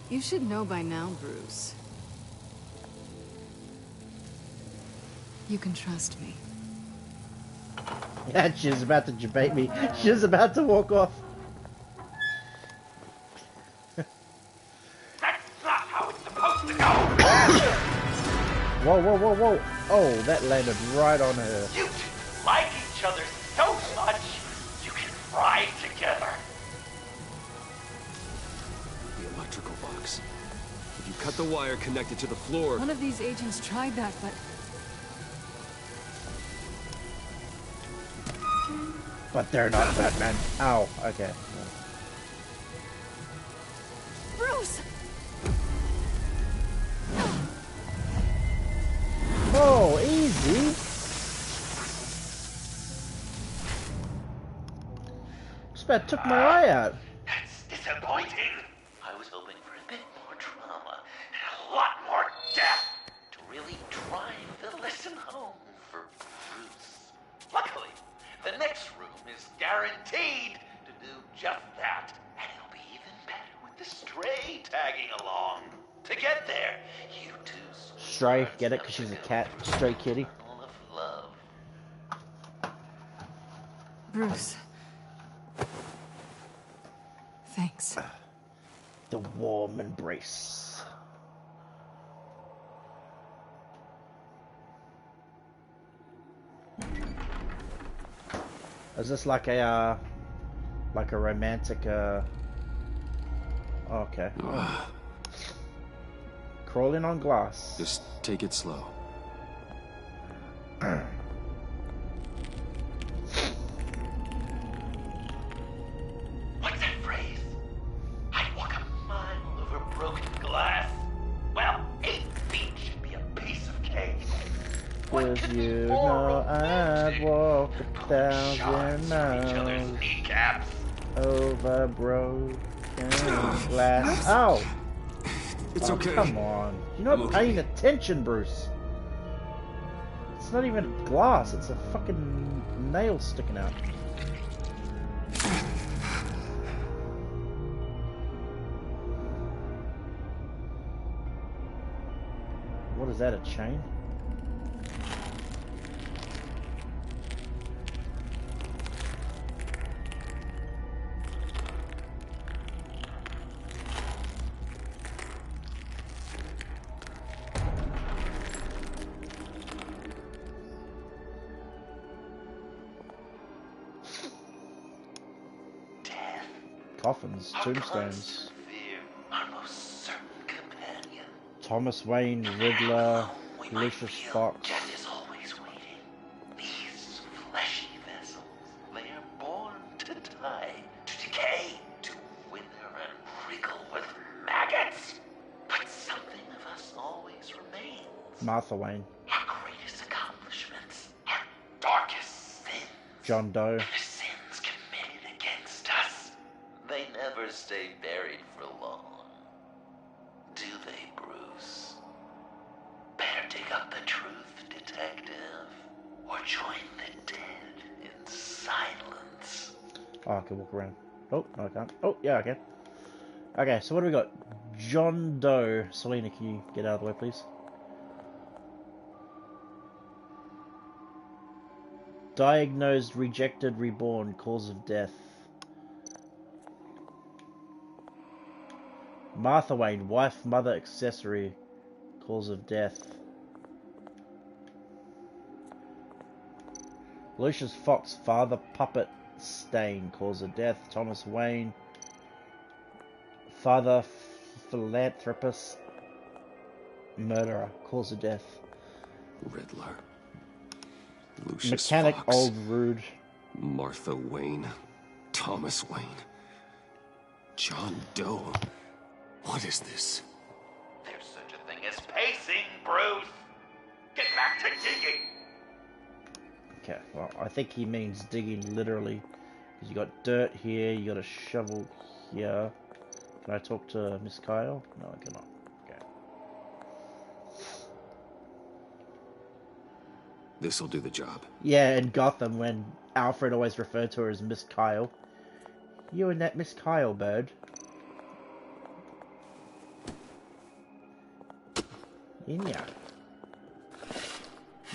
You should know by now, Bruce. You can trust me. Yeah, she was about to debate me. She was about to walk off. That's not how it's supposed to go! Whoa, whoa, whoa, whoa. Oh, that landed right on her. You two like each other so much, you can ride together. The electrical box. If you cut the wire connected to the floor... One of these agents tried that, but... But they're not Batman. Ow, okay. Bruce! Oh, easy. Just about took my eye out. That's disappointing. I was hoping for a bit more drama and a lot more death to really drive the lesson home for Bruce. Luckily, the next room is guaranteed to do just that. And it'll be even better with the stray tagging along. To get there, you two Stray, get it? Because she's a cat. Stray kitty. full of love. Bruce. Thanks. The warm embrace. Is this like a romantic, okay. Crawling on glass. Just take it slow. What's that phrase? I'd walk a mile over broken glass. Well, 8 feet should be a piece of cake. Cause you know I've walked 1,000 miles Kneecaps. over broken glass. Ow! It's okay. Come on. You're not paying attention, Bruce. It's not even glass, it's a fucking nail sticking out. What is that, a chain? Coffins, tombstones. Thomas Wayne, Riddler, Lucius Fox. Death is always waiting. These fleshy vessels, they are born to die, to decay, to wither and wriggle with maggots. But something of us always remains. Martha Wayne. Our greatest accomplishments, our darkest sins. John Doe. The sins committed against us. They never stay buried for long. Do they, Bruce? Better dig up the truth, detective, or join the dead in silence. Oh, I can walk around. Oh, no, I can't. Oh, yeah, I can. Okay, so what do we got? John Doe. Selena, can you get out of the way, please? Diagnosed, rejected, reborn, cause of death. Martha Wayne, wife, mother, accessory, cause of death. Lucius Fox, father, puppet, stain, cause of death. Thomas Wayne, father, philanthropist, murderer, cause of death. Riddler. Lucius Mechanic, Fox. old, rude. Martha Wayne. Thomas Wayne. John Doe. What is this? There's such a thing as pacing, Bruce. Get back to digging. Okay, well, I think he means digging literally. Because you got dirt here, you got a shovel here. Can I talk to Miss Kyle? No, I cannot. Okay. This'll do the job. Yeah, in Gotham, when Alfred always referred to her as Miss Kyle. You and that Miss Kyle, bird. In ya.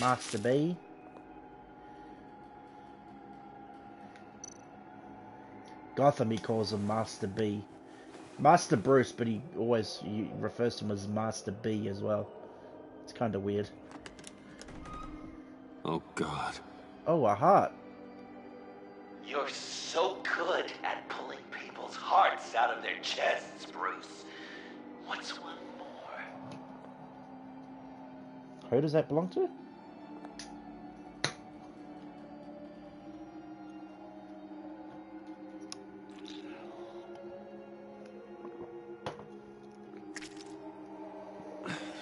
Master B. Gotham, he calls him Master B. Master Bruce, but he refers to him as Master B as well. It's kind of weird. Oh, God. Oh, a heart. You're so good at pulling people's hearts out of their chests, Bruce. What's one more? Who does that belong to?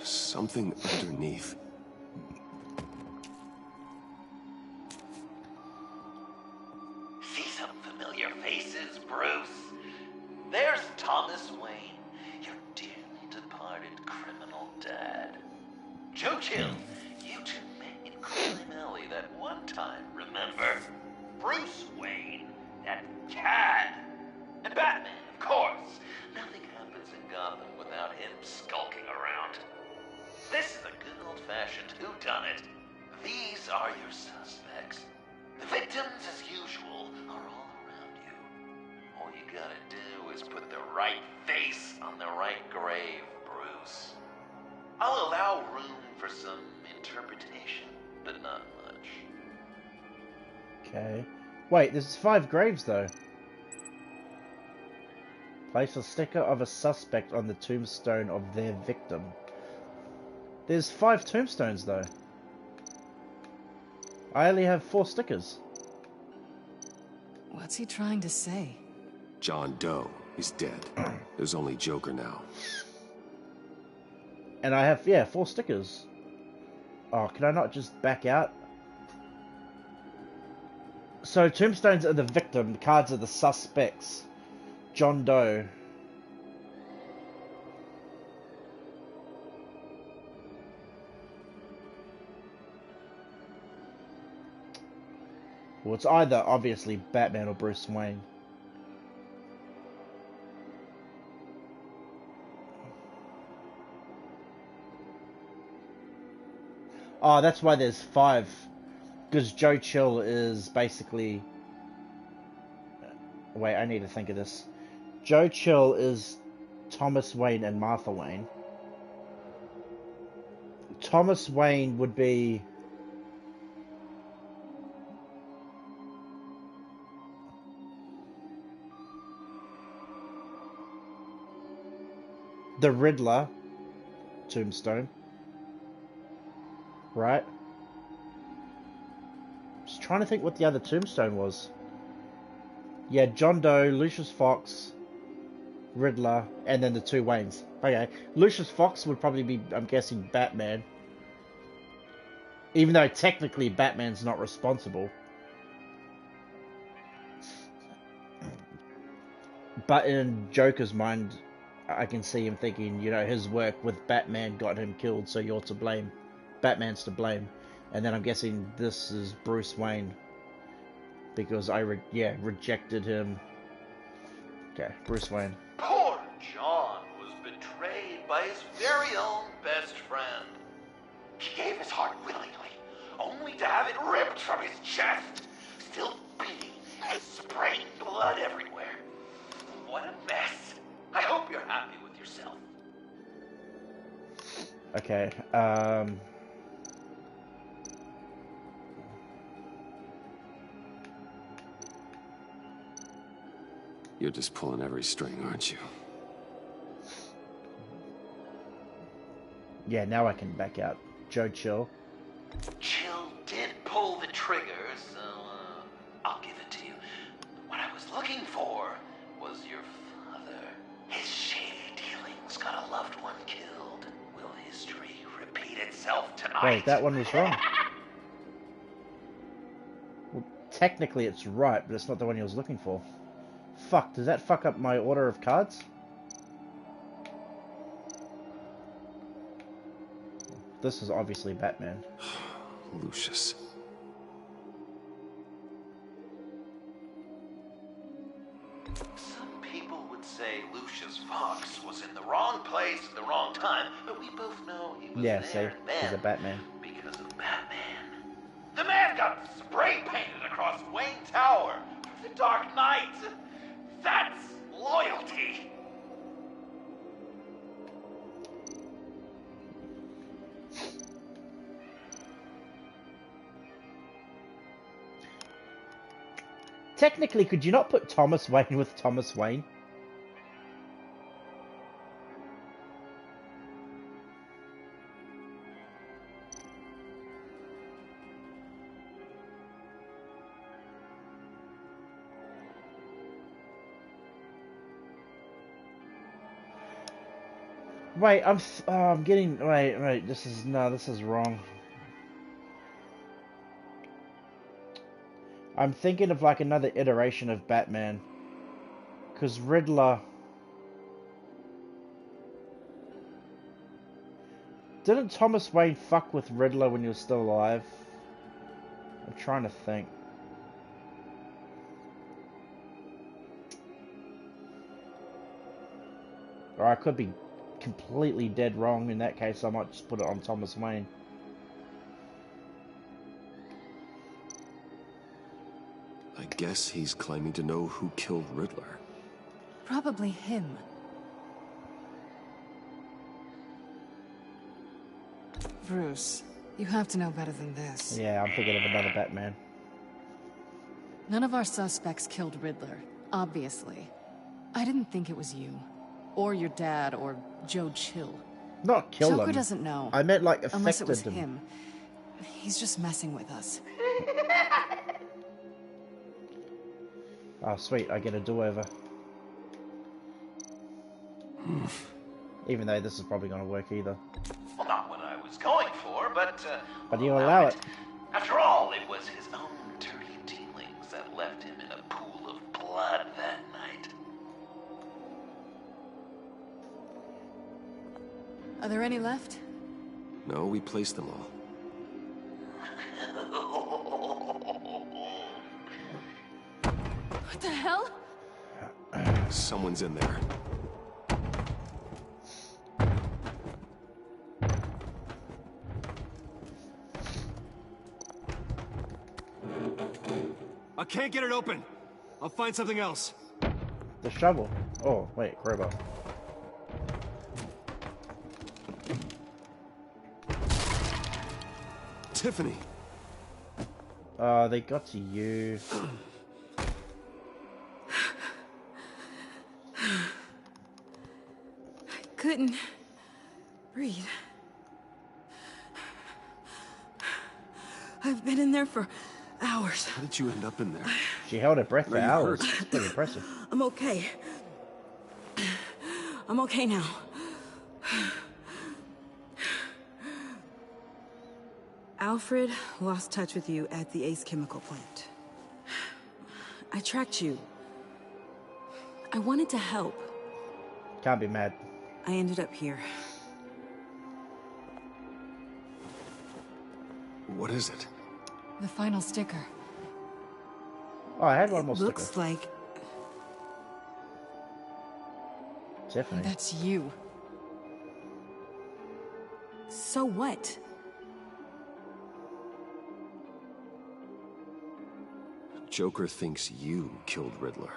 Something underneath. See some familiar faces, Bruce? There's Thomas Wayne, your dearly departed criminal dad. Joe Chill, you two met in Crime Alley that one time, remember? Bruce Wayne, that cad. And Batman, of course. Nothing happens in Gotham without him skulking around. This is a good old-fashioned whodunit. These are your suspects. The victims, as usual, are all around you. All you gotta do is put the right face on the right grave, Bruce. I'll allow room for some interpretation, but not much. Okay. Wait, there's 5 graves though. Place a sticker of a suspect on the tombstone of their victim. There's 5 tombstones though. I only have 4 stickers. What's he trying to say? John Doe is dead. There's only Joker now. And I have, yeah, 4 stickers. Oh, can I not just back out? So, tombstones are the victim, cards are the suspects. John Doe. Well, it's either obviously Batman or Bruce Wayne. Oh, that's why there's 5. Because Joe Chill is basically... Wait, I need to think of this. Joe Chill is Thomas Wayne and Martha Wayne. Thomas Wayne would be... the Riddler, Tombstone, right? Just trying to think what the other Tombstone was. Yeah, John Doe, Lucius Fox, Riddler, and then the 2 Waynes. Okay, Lucius Fox would probably be, I'm guessing, Batman. Even though technically Batman's not responsible. But in Joker's mind, I can see him thinking, you know, his work with Batman got him killed, so you're to blame. Batman's to blame. And then I'm guessing this is Bruce Wayne. Because I rejected him. Okay, Bruce Wayne. Poor John was betrayed by his very own best friend. He gave his heart willingly, only to have it ripped from his chest, still beating and spraying blood everywhere. What a mess. I hope you're happy with yourself. Okay, You're just pulling every string, aren't you? yeah, now I can back out. Joe Chill. Chill did pull the trigger, so I'll give it to you. What I was looking for was your father. His shady dealings got a loved one killed. Will history repeat itself tonight? Wait, that one was wrong. Well, technically it's right, but it's not the one he was looking for. Fuck, does that fuck up my order of cards? This is obviously Batman. Lucius. Some people would say Lucius Fox was in the wrong place at the wrong time, but we both know he was there See, and then he's a Batman. because of Batman. The man got spray painted across Wayne Tower for the Dark Knight. That's loyalty. Technically, could you not put Thomas Wayne with Thomas Wayne? Wait, I'm getting, wait, this is wrong. I'm thinking of like another iteration of Batman. Because Riddler... Didn't Thomas Wayne fuck with Riddler when he was still alive? I'm trying to think. Or I could be completely dead wrong. In that case, I might just put it on Thomas Wayne. I guess he's claiming to know who killed Riddler. Probably him. Bruce, you have to know better than this. Yeah, I'm thinking of another Batman. None of our suspects killed Riddler, obviously. I didn't think it was you. Or your dad, or Joe Chill. Not kill him. Joker doesn't know. I meant like affected unless it was him. him. He's just messing with us. Oh, sweet, I get a do-over. Even though this is probably going to work either. Well, not what I was going for, but... But you allow it. After all, it was his own dirty dealings that left him in a pool of blood that night. Are there any left? No, we placed them all. the hell? Someone's in there. I can't get it open. I'll find something else. The shovel. Oh, wait, crowbar. Tiffany. They got to you. I couldn't breathe. I've been in there for hours. How did you end up in there? She held her breath for Are you hours. hurt? It's pretty impressive. I'm okay. I'm okay now. Alfred lost touch with you at the Ace Chemical plant. I tracked you. I wanted to help. Can't be mad. I ended up here. What is it? The final sticker. Oh, I had one more Looks sticker. like Tiffany. That's you. So what? Joker thinks you killed Riddler.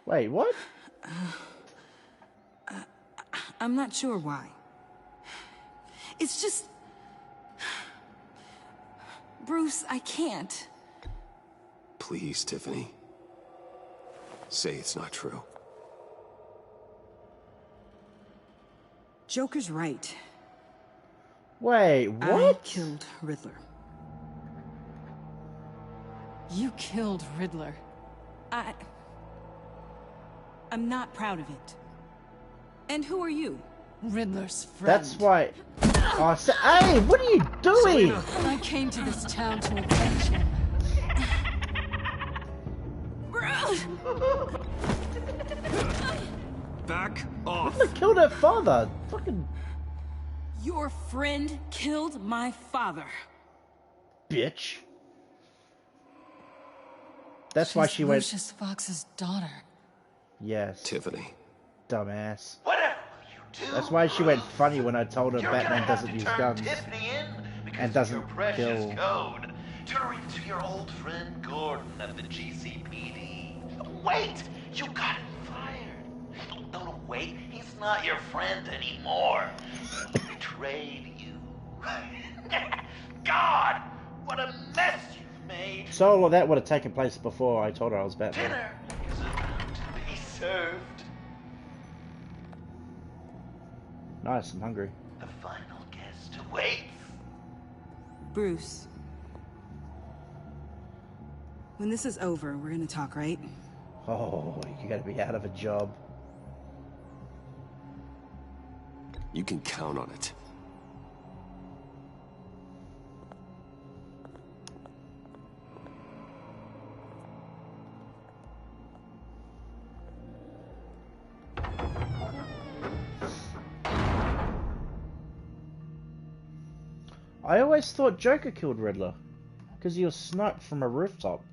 Wait, what? I'm not sure why. It's just... Bruce, I can't. Please, Tiffany. Say it's not true. Joker's right. Wait, what? I killed Riddler. You killed Riddler. I'm not proud of it. And who are you? Riddler's friend. That's why. Oh, hey, what are you doing? I came to this town to avenge him. Back off. Riddler killed her father. Fucking Your friend killed my father. bitch. That's why she went. Lucius Fox's daughter. Yes. Tiffany. Dumbass. Whatever you do, That's why she went funny when I told her you're Batman gonna have doesn't to use turn guns Tiffany in because and of doesn't your precious kill. code. Turn her into your old friend Gordon at the GCPD. Wait, you got him fired. No, wait, he's not your friend anymore. He betrayed you. God, what a mess you've made. So all of that would have taken place before I told her I was Batman. Dinner is about to be served. Nice, I'm hungry. The final guest awaits. Bruce. When this is over, we're gonna talk, right? Oh, you gotta be out of a job. You can count on it. I always thought Joker killed Riddler because he was sniped from a rooftop,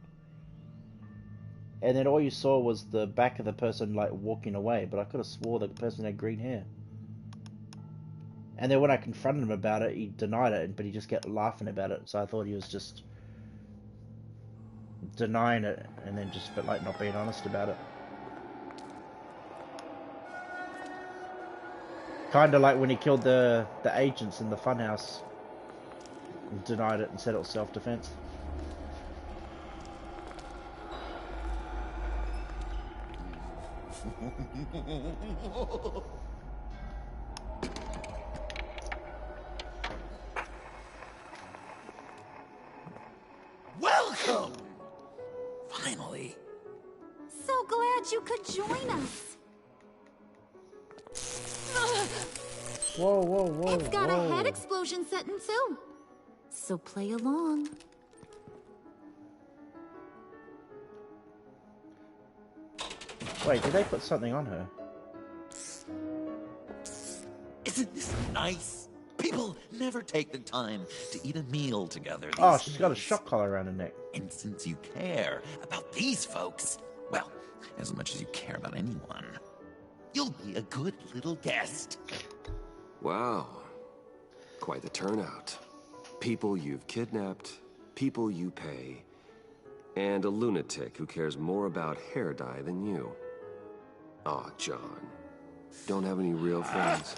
and then all you saw was the back of the person like walking away. But I could have swore the person had green hair. And then when I confronted him about it, he denied it, but he just kept laughing about it. So I thought he was just denying it, and then just but like not being honest about it. Kind of like when he killed the agents in the funhouse. Denied it and said it was self-defense. Welcome! Finally. So glad you could join us. Whoa, whoa, whoa, It's got whoa. a head explosion setting too. So play along. Wait, did they put something on her? Isn't this nice? People never take the time to eat a meal together. Oh, these she's got a days. shock collar around her neck. And since you care about these folks, well, as much as you care about anyone, you'll be a good little guest. Wow. Quite the turnout. People you've kidnapped, people you pay, and a lunatic who cares more about hair dye than you. Aw, John. Don't have any real friends.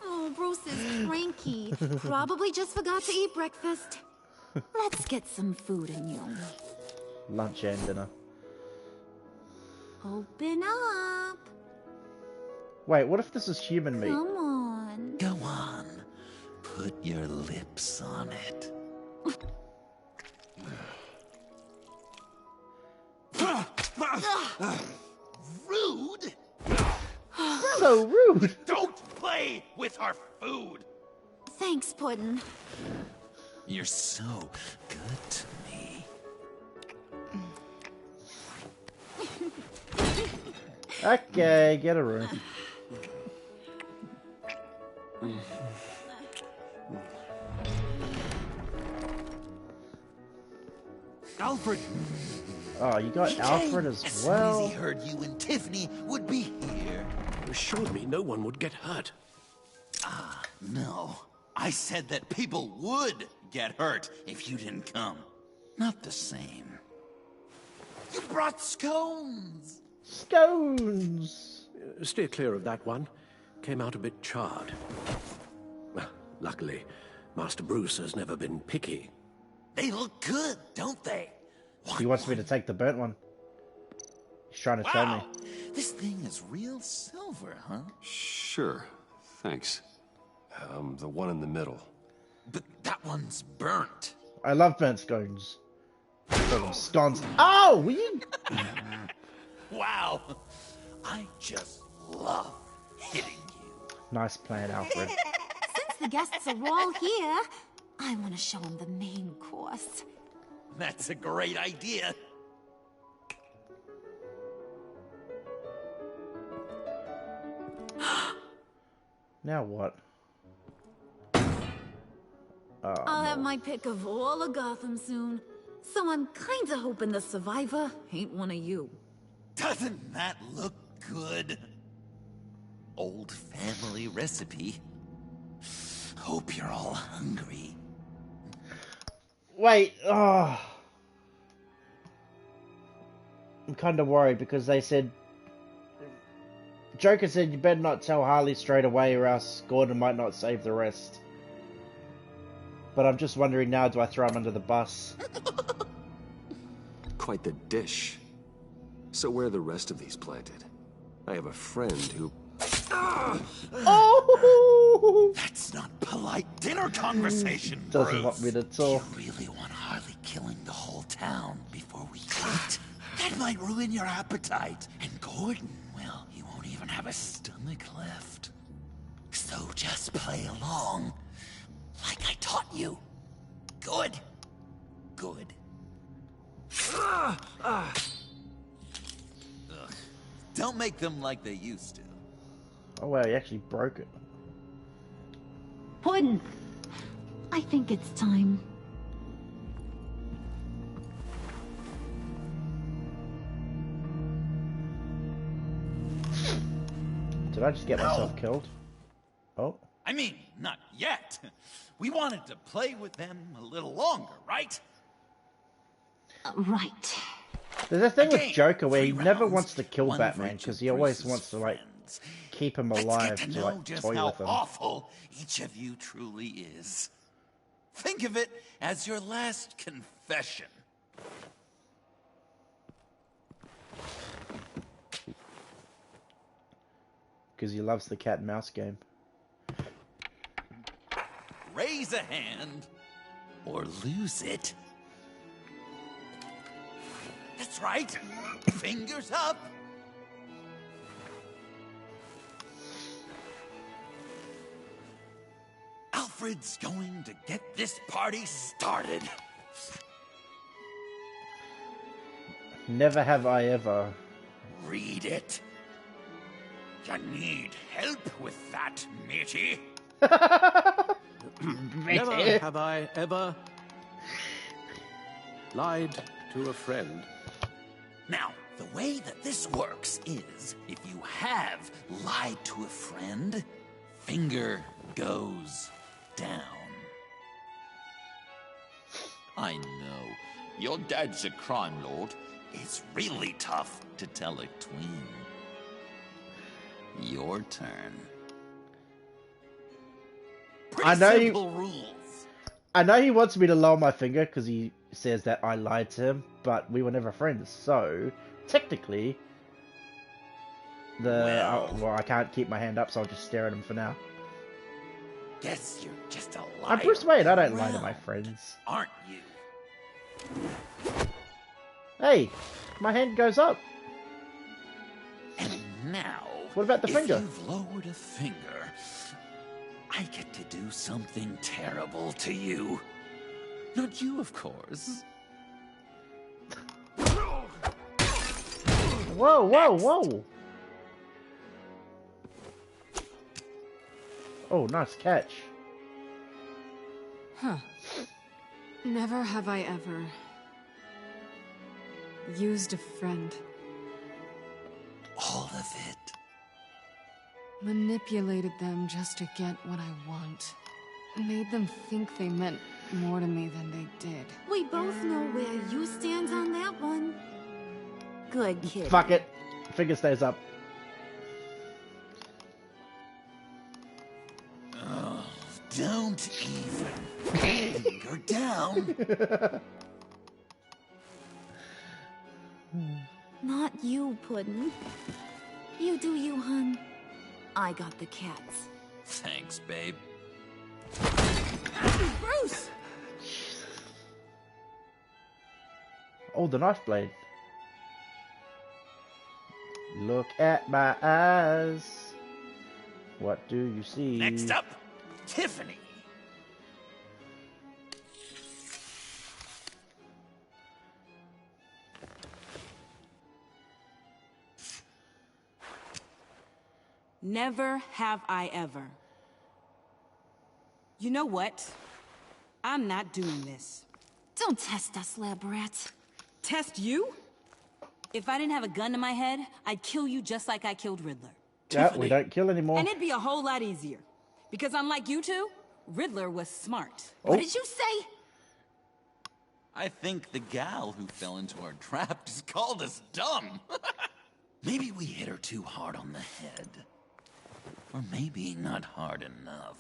Oh, Bruce is cranky. Probably just forgot to eat breakfast. Let's get some food in you. Lunch and dinner. Open up. Wait, what if this is human meat? Come on. Go on. Put your lips on it. Rude? So rude. Don't play with our food. Thanks, Puddin'. You're so good to me. Okay, get a room. Alfred! Oh, you got Alfred as well. As soon as he heard you and Tiffany would be here. You assured me no one would get hurt. Ah, no. I said that people would get hurt if you didn't come. Not the same. You brought scones. Scones. Steer clear of that one. Came out a bit charred. Well, luckily, Master Bruce has never been picky. They look good, don't they? He wants me to take the burnt one. He's trying to show me. This thing is real silver, huh? Sure. Thanks. The one in the middle. But that one's burnt. I love burnt scones. I call them scones. Oh, will you? Wow. I just love hitting you. Nice plan, Alfred. Since the guests are all here, I want to show them the main course. That's a great idea. Now what? I'll have my pick of all of Gotham soon. So I'm kinda hoping the survivor ain't one of you. Doesn't that look good? Old family recipe. Hope you're all hungry. Wait, oh. I'm kind of worried because they said... Joker said you better not tell Harley straight away or else Gordon might not save the rest. But I'm just wondering now, do I throw him under the bus? Quite the dish. So where are the rest of these planted? I have a friend who... Oh! That's not polite dinner conversation, Doesn't Bruce. want me to talk. You really want Harley killing the whole town before we eat? That might ruin your appetite. And Gordon, well, he won't even have a stomach left. So just play along, like I taught you. Good. Good. Ugh. Don't make them like they used to. Oh wow, he actually broke it. Puddin', I think it's time. Did I just get myself killed? Oh. I mean, not yet. We wanted to play with them a little longer, right? Right. There's a thing with Again, Joker where he 3 never rounds, wants to kill 1 Batman for each because of he always Bruce's wants to like friends. keep him Let's alive get to to know like just toy how with him. awful each of you truly is. Think of it as your last confession. Because he loves the cat and mouse game. Raise a hand or lose it. That's right. Fingers up. Alfred's going to get this party started. Never have I ever. Read it. You need help with that, matey? Never have I ever lied to a friend. Now, the way that this works is, if you have lied to a friend, finger goes down. I know, your dad's a crime lord. It's really tough to tell a twin. Your turn. Pretty simple rules. I know he wants me to lower my finger because he says that I lied to him, but we were never friends, so technically, I can't keep my hand up, so I'll just stare at him for now. Guess you're just a liar. I'm Bruce Wayne. I don't lie to my friends. Aren't you? Hey, my hand goes up. And now, what about the finger? If you've lowered a finger, I get to do something terrible to you. Not you, of course. Whoa, whoa, whoa! Oh, nice catch. Huh. Never have I ever used a friend. All of it. Manipulated them just to get what I want. Made them think they meant more to me than they did. We both know where you stand on that one. Good kid. Fuck it. Finger stays up. Oh, don't even finger down. Not you, Puddin'. You do you, hun. I got the cats. Thanks, babe. Bruce! Oh, the knife blade. Look at my eyes. What do you see? Next up, Tiffany. Never have I ever. You know what? I'm not doing this. Don't test us, lab rat. Test you? If I didn't have a gun to my head, I'd kill you just like I killed Riddler. Yeah, Tiffany. we don't kill anymore. And it'd be a whole lot easier. Because unlike you two, Riddler was smart. Oh. What did you say? I think the gal who fell into our trap just called us dumb. Maybe we hit her too hard on the head. Or maybe not hard enough.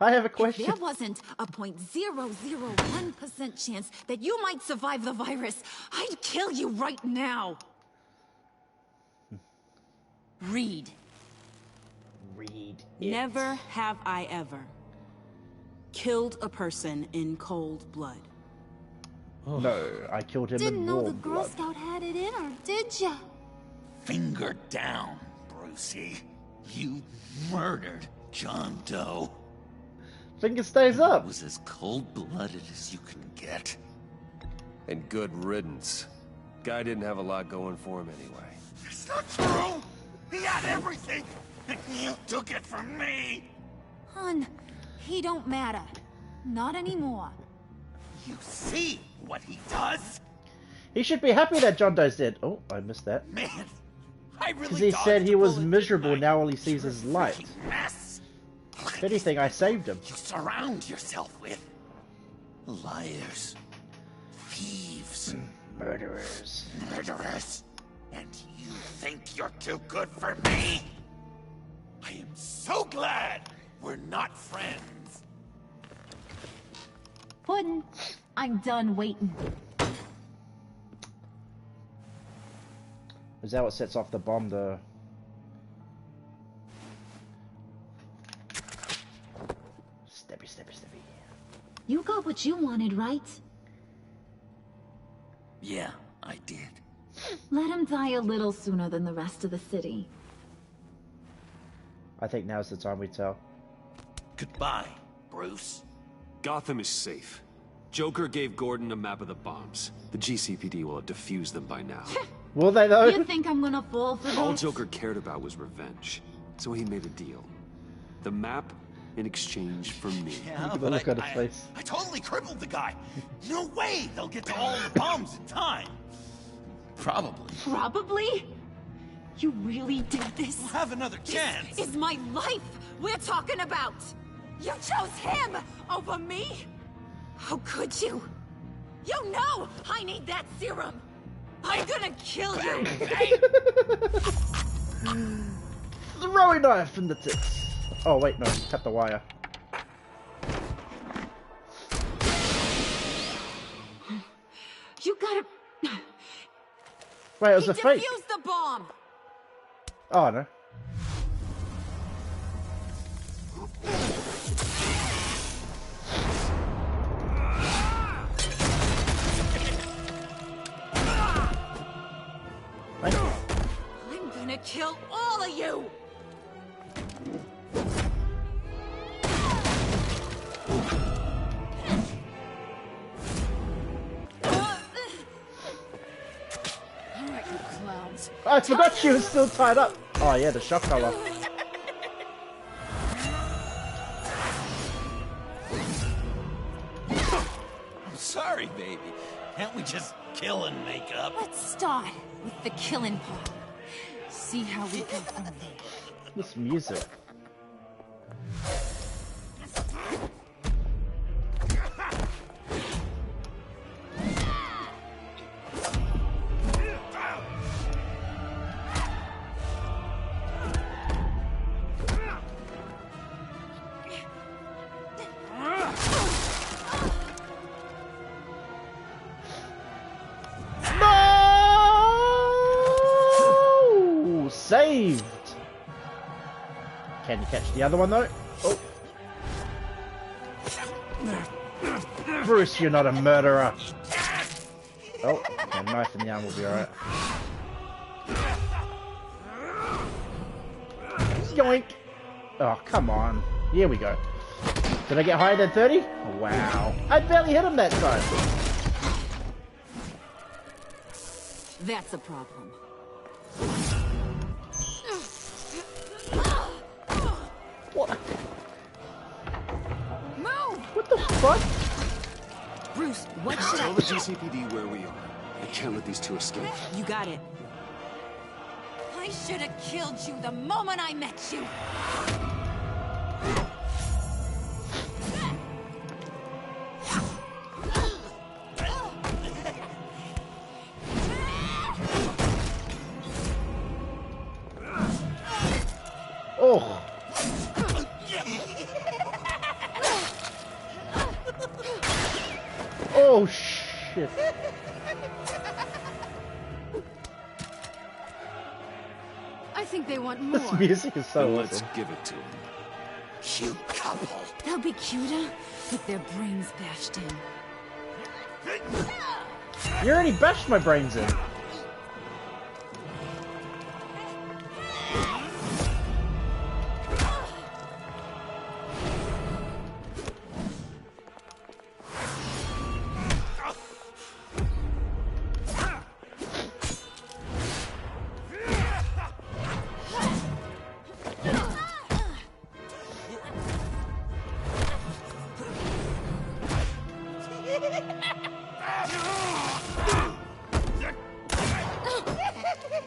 I have a question. If there wasn't a 0.001% chance that you might survive the virus, I'd kill you right now. Read. Read. Never have I ever killed a person in cold blood. No, I killed him Didn't in know warm the Girl blood. Scout had it in her, did ya? Finger down, Brucey. You murdered John Doe. Finger stays up. It was as cold-blooded as you can get. And good riddance. Guy didn't have a lot going for him anyway. It's not true! He had everything! And you took it from me! Hun, he don't matter. Not anymore. You see what he does? He should be happy that John Doe's dead. Oh, I missed that. Man, I really Because he said dodged he a was bullet, miserable, didn't I? now all he sees is light. Mess. If anything, I saved him. You surround yourself with liars, thieves, Murderers. Murderers. And you think you're too good for me? I am so glad we're not friends. Puddin', I'm done waiting. Is that what sets off the bomb, the... Steppy, steppy, steppy. You got what you wanted, right? Yeah, I did. Let him die a little sooner than the rest of the city. I think now's the time we tell. Goodbye, Bruce. Gotham is safe. Joker gave Gordon a map of the bombs. The GCPD will have defused them by now. Will they though? You think I'm gonna fall for All this? Joker cared about was revenge, so he made a deal. The map in exchange for me. Yeah, Look at the but look on his face. I totally crippled the guy. No way they'll get to all the bombs in time. Probably. Probably? You really did this? We'll have another chance. This is my life we're talking about! You chose him over me? How could you? You know I need that serum! I'm gonna kill you! Throwing knife in the tits. Oh wait, no, cut the wire. You gotta... Wait, it was a fake. Defuse the bomb! Oh no. Thank you. I'm gonna kill all of you! Alright, you clowns. I forgot she was still tied up. Oh yeah, the shock collar. I'm sorry, baby. Can't we just kill and make up? Let's start with the killing part. See how we go from there. This music. No! Saved. Can you catch the other one though? Oh. Bruce, you're not a murderer. Oh, a knife in the arm will be alright. Yoink! Oh, come on. Here we go. Did I get higher than 30? Oh, wow. I barely hit him that time. That's a problem. What? Move! What the fuck? Bruce, what should Tell I... the GCPD where we are. I can't let these two escape. You got it. I should have killed you the moment I met you. Oh. Oh shit. I think they want more. This music is so Let's awesome. give it to him. Cute couple. They'll be cuter with their brains bashed in. You already bashed my brains in.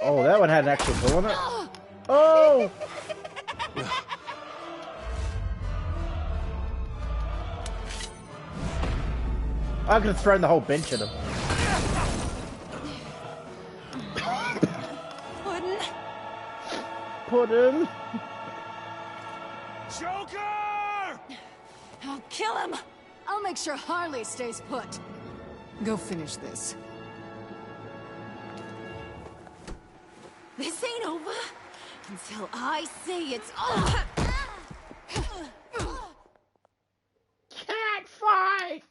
Oh, that one had an actual pull on it. Oh! I could have thrown the whole bench at him. Puddin'? Puddin'? Joker! I'll kill him! I'll make sure Harley stays put. Go finish this. This ain't over until I say it's over. Cat fight!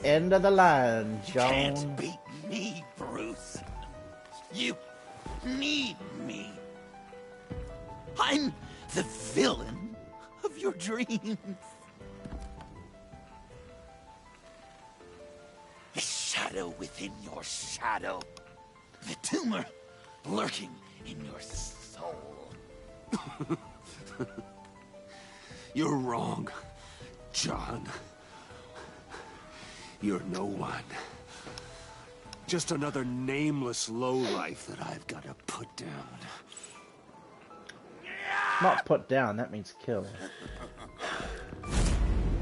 end of the line, John. You can't beat me, Bruce. You need me. I'm the villain of your dreams. The shadow within your shadow. The tumor lurking in your soul. You're wrong, John. You're no one. Just another nameless lowlife that I've got to put down. Not put down, that means kill.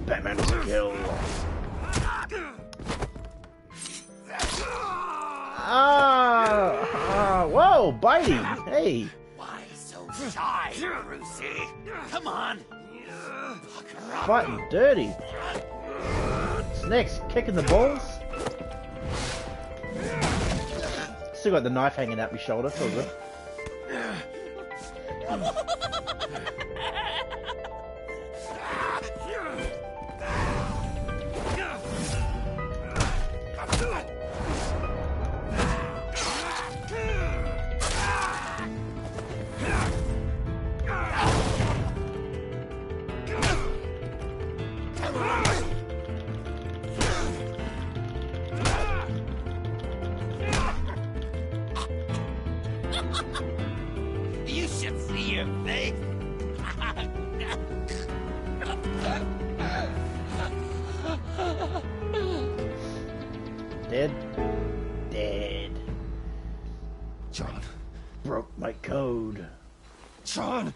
Batman's kill. Whoa, biting. Hey. Why so shy, Brucey? Come on. Fighting dirty. What's next? Kicking the balls? Still got the knife hanging out my shoulder, it's all good. You should see your face. Dead? Dead. John. Broke my code. John!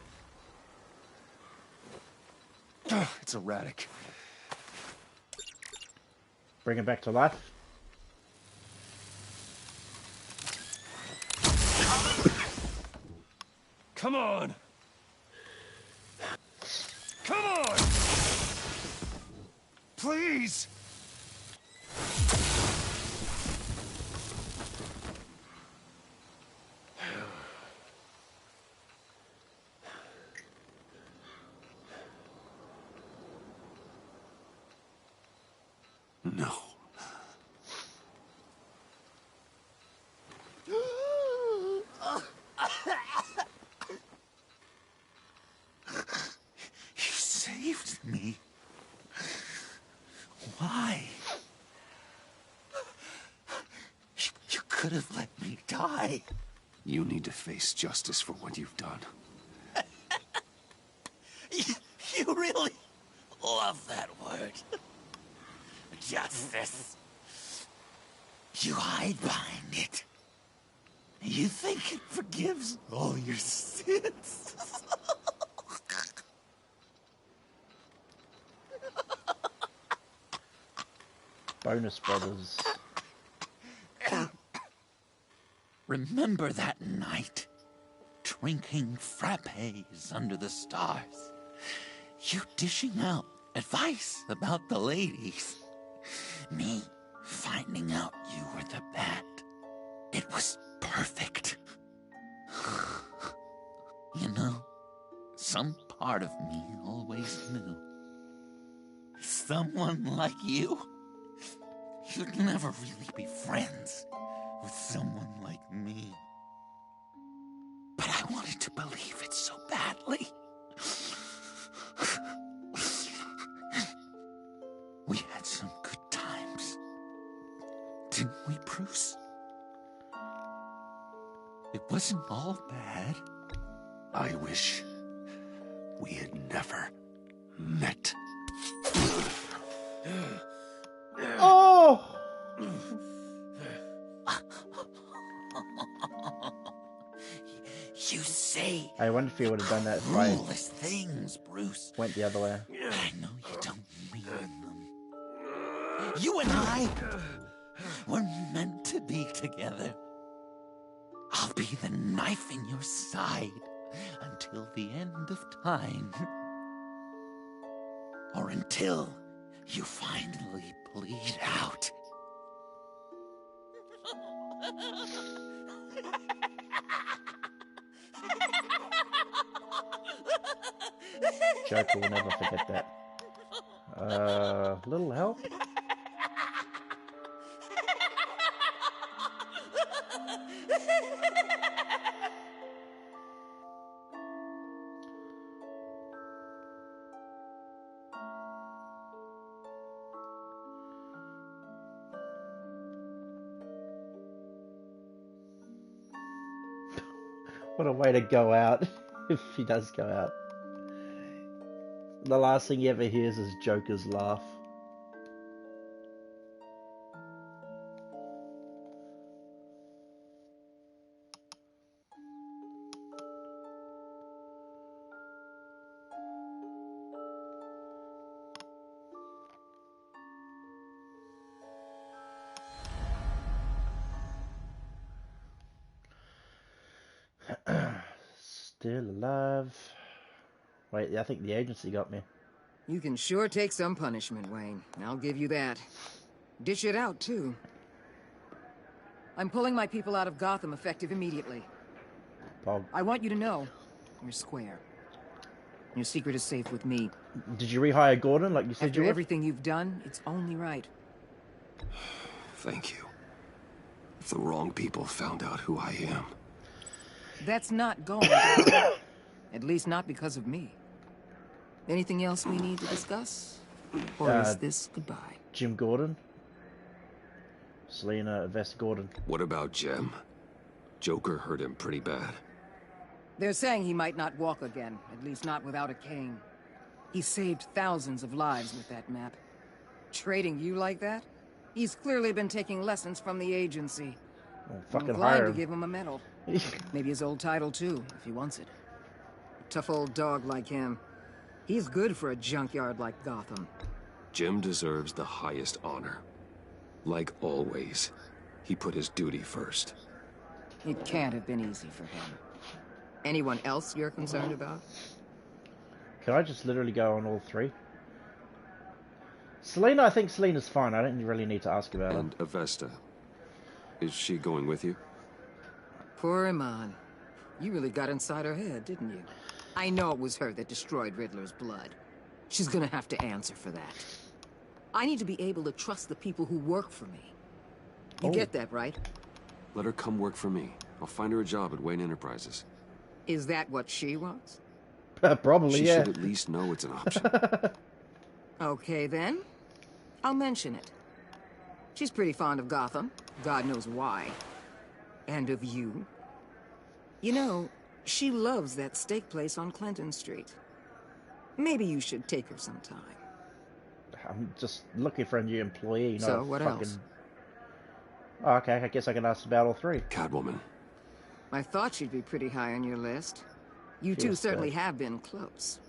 It's erratic. Bring it back to life. Come on! Come on! Please! No. You saved me. Why? You could have let me die. You need to face justice for what you've done. You really love that word. Justice. You hide behind it. You think it forgives all your sins. Bonus Brothers. Remember that night? Drinking frappes under the stars. You dishing out advice about the ladies. Me finding out you were the bat. It was perfect. You know, some part of me always knew. Someone like you, you'd never really be friends with someone like me. But I wanted to believe it so badly. We had some good times, didn't we, Bruce? It wasn't all bad. I wish we had never met. Oh! You say I wonder if he would have done that if cruelest things, Bruce. I went the other way. I know you don't mean them. You and I were meant to be together. I'll be the knife in your side until the end of time. Or until you finally bleed out. Joker will never forget that. Little help? What a way to go out, if he does go out. The last thing he ever hears is Joker's laugh. Still alive. Wait, I think the agency got me. You can sure take some punishment, Wayne. I'll give you that. Dish it out, too. I'm pulling my people out of Gotham effective immediately. Bob. I want you to know, you're square. Your secret is safe with me. Did you rehire Gordon like you said After you would? everything you've done, it's only right. Thank you. If the wrong people found out who I am. That's not going to happen. At least not because of me. Anything else we need to discuss? Or is this goodbye? Jim Gordon? Selina Vest Gordon. What about Jem? Joker hurt him pretty bad. They're saying he might not walk again, at least not without a cane. He saved thousands of lives with that map. Trading you like that? He's clearly been taking lessons from the agency. Well, I'm fucking inclined hire to him. give him a medal. Maybe his old title too, if he wants it. A tough old dog like him. He's good for a junkyard like Gotham. Jim deserves the highest honor. Like always, he put his duty first. It can't have been easy for him. Anyone else you're concerned about? Can I just literally go on all three? Selina, I think Selina's fine. I don't really need to ask about her. And Avesta. Is she going with you? Poor Iman. You really got inside her head, didn't you? I know it was her that destroyed Riddler's blood. She's gonna have to answer for that. I need to be able to trust the people who work for me. You get that, right? Let her come work for me. I'll find her a job at Wayne Enterprises. Is that what she wants? Probably, She yeah. should at least know it's an option. Okay, then. I'll mention it. She's pretty fond of Gotham. God knows why. And of you. You know, she loves that steak place on Clinton Street. Maybe you should take her sometime. I'm just looking for a new employee, not So, a what fucking... else? Oh, okay, I guess I can ask about all three. Catwoman. I thought she'd be pretty high on your list. You two Feels certainly bad. have been close.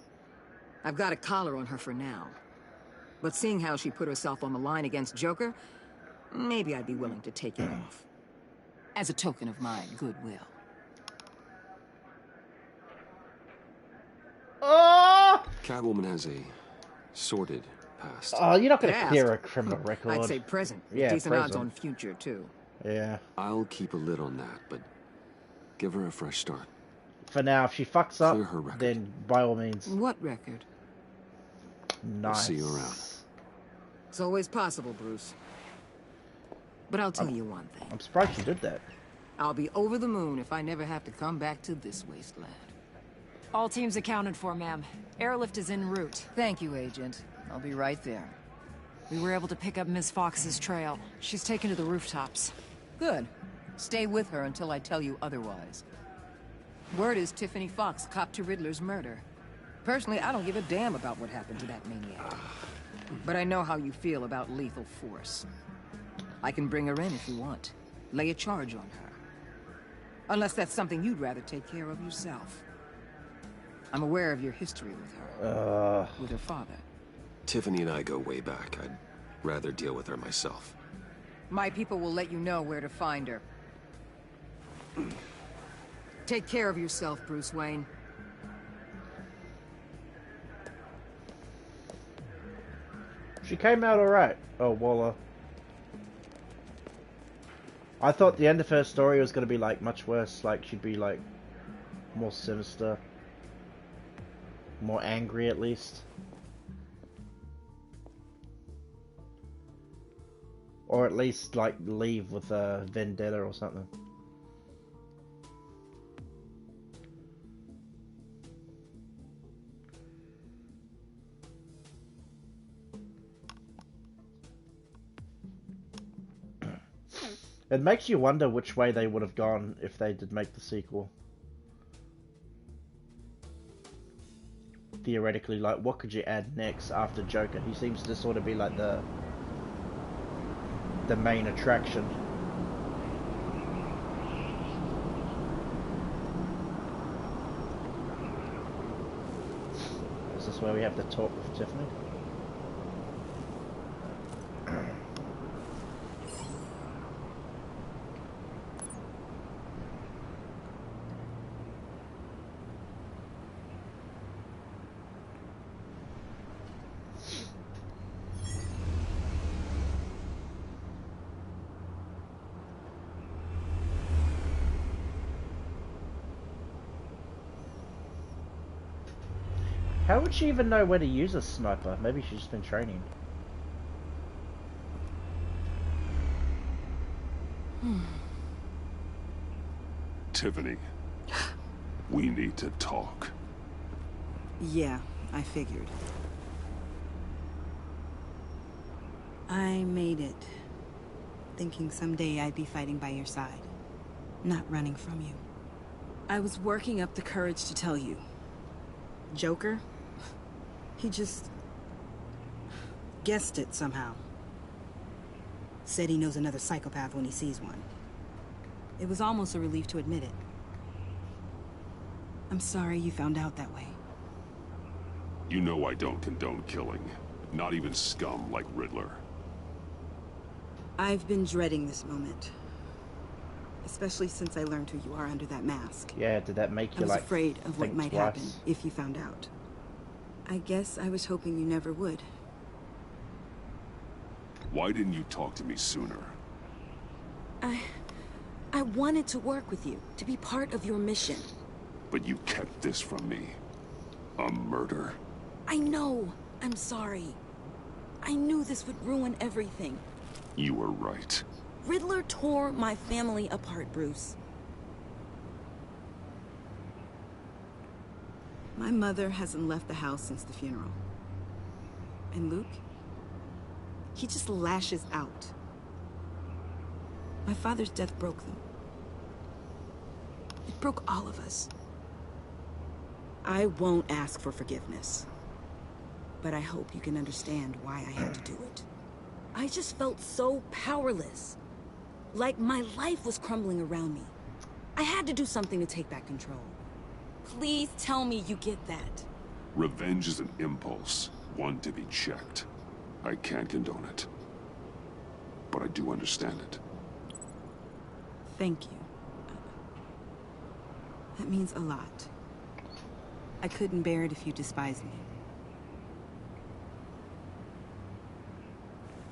I've got a collar on her for now. But seeing how she put herself on the line against Joker, maybe I'd be willing to take it off. As a token of my goodwill. Oh! Catwoman has a sordid past. Oh, you're not going to Past? clear a criminal record. I'd say present. Yeah, Decent odds present. on future, too. Yeah. I'll keep a lid on that, but give her a fresh start. For now, if she fucks up, Clear her record. then by all means, What record? I'll nice. see you around. It's always possible, Bruce. But I'll tell you one thing. I'm surprised you did that. I'll be over the moon if I never have to come back to this wasteland. All teams accounted for, ma'am. Airlift is en route. Thank you, Agent. I'll be right there. We were able to pick up Miss Fox's trail. She's taken to the rooftops. Good. Stay with her until I tell you otherwise. Word is Tiffany Fox copped to Riddler's murder. Personally, I don't give a damn about what happened to that maniac. But I know how you feel about lethal force. I can bring her in if you want. Lay a charge on her. Unless that's something you'd rather take care of yourself. I'm aware of your history with her. With her father. Tiffany and I go way back. I'd rather deal with her myself. My people will let you know where to find her. Take care of yourself, Bruce Wayne. She came out alright. Oh, Waller. I thought the end of her story was going to be, like, much worse. Like, she'd be, like, more sinister. More angry, at least. Or at least, like, leave with a vendetta or something. It makes you wonder which way they would have gone if they did make the sequel. Theoretically, like, what could you add next after Joker? He seems to sort of be like the main attraction. Is this where we have to talk with Tiffany? How would she even know where to use a sniper? Maybe she's just been training. Tiffany, we need to talk. Yeah, I figured. I made it, thinking someday I'd be fighting by your side, not running from you. I was working up the courage to tell you. Joker? He just guessed it somehow. Said he knows another psychopath when he sees one. It was almost a relief to admit it. I'm sorry you found out that way. You know I don't condone killing. Not even scum like Riddler. I've been dreading this moment. Especially since I learned who you are under that mask. Yeah, did that make you, I was like, afraid of what think might twice? happen if you found out. I guess I was hoping you never would. Why didn't you talk to me sooner? I wanted to work with you, to be part of your mission. But you kept this from me. A murder? I know. I'm sorry. I knew this would ruin everything. You were right. Riddler tore my family apart, Bruce. My mother hasn't left the house since the funeral. And Luke? He just lashes out. My father's death broke them. It broke all of us. I won't ask for forgiveness. But I hope you can understand why I had to do it. I just felt so powerless. Like my life was crumbling around me. I had to do something to take back control. Please tell me you get that. Revenge is an impulse, one to be checked. I can't condone it. But I do understand it. Thank you. That means a lot. I couldn't bear it if you despised me.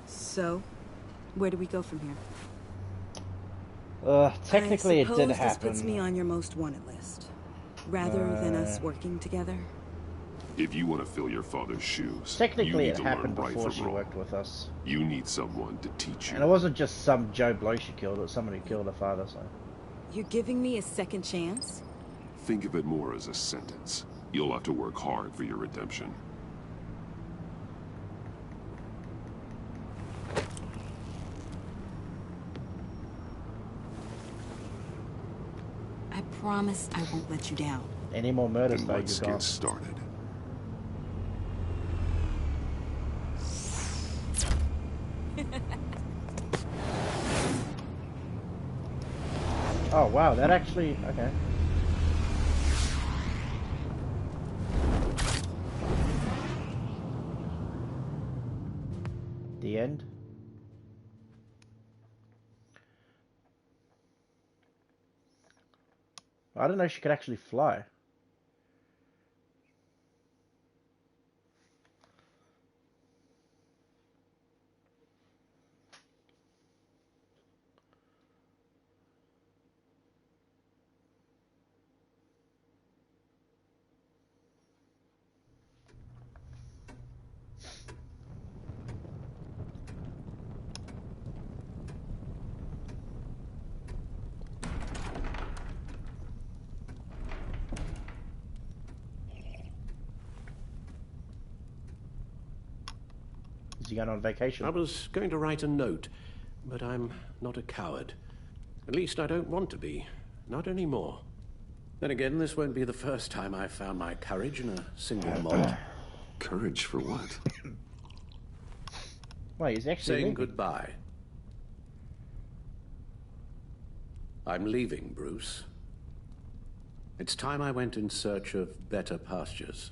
So, where do we go from here? Technically it did I suppose happen. this puts me on your most wanted list. Rather than us working together. If you want to fill your father's shoes, Technically you need it to happened learn right before from she wrong. worked with us. You need someone to teach you. And it wasn't just some Joe Blow she killed, it was someone who killed her father, so... You're giving me a second chance? Think of it more as a sentence. You'll have to work hard for your redemption. I promise I won't let you down. Any more murders, Then though, let's you're gone. get started. Oh, wow, that actually... okay. The end? I didn't know she could actually fly. Is he going on vacation? I was going to write a note, but I'm not a coward. At least I don't want to be. Not anymore. Then again, this won't be the first time I've found my courage in a single moment. Courage for what? Wait, he's actually saying leaving. Goodbye. I'm leaving, Bruce. It's time I went in search of better pastures.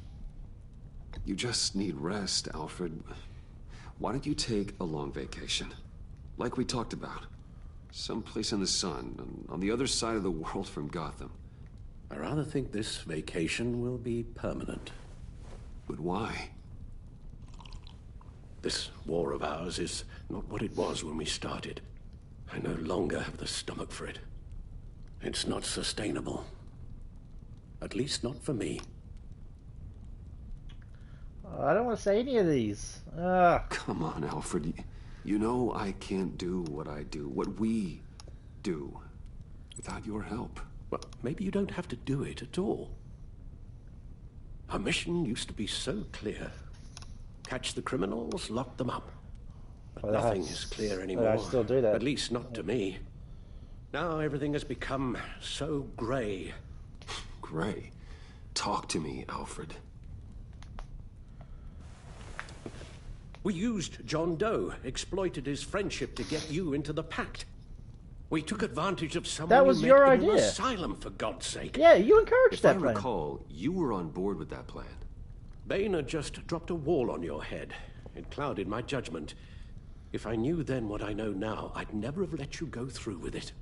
You just need rest, Alfred. Why don't you take a long vacation? Like we talked about. Someplace in the sun, on the other side of the world from Gotham. I rather think this vacation will be permanent. But why? This war of ours is not what it was when we started. I no longer have the stomach for it. It's not sustainable. At least not for me. I don't want to say any of these. Ugh. Come on, Alfred. You know I can't do what I do, what we do, without your help. Well, maybe you don't have to do it at all. Our mission used to be so clear. Catch the criminals, lock them up. But Well, nothing that's- is clear anymore. I still do that. At least not to me. Now everything has become so grey. Gray, talk to me, Alfred. We used John Doe, exploited his friendship to get you into the pact. We took advantage of someone That was you your met in an idea. asylum, for God's sake. Yeah, you encouraged If that I plan. recall, you were on board with that plan. Boehner just dropped a wall on your head. It clouded my judgment. If I knew then what I know now, I'd never have let you go through with it.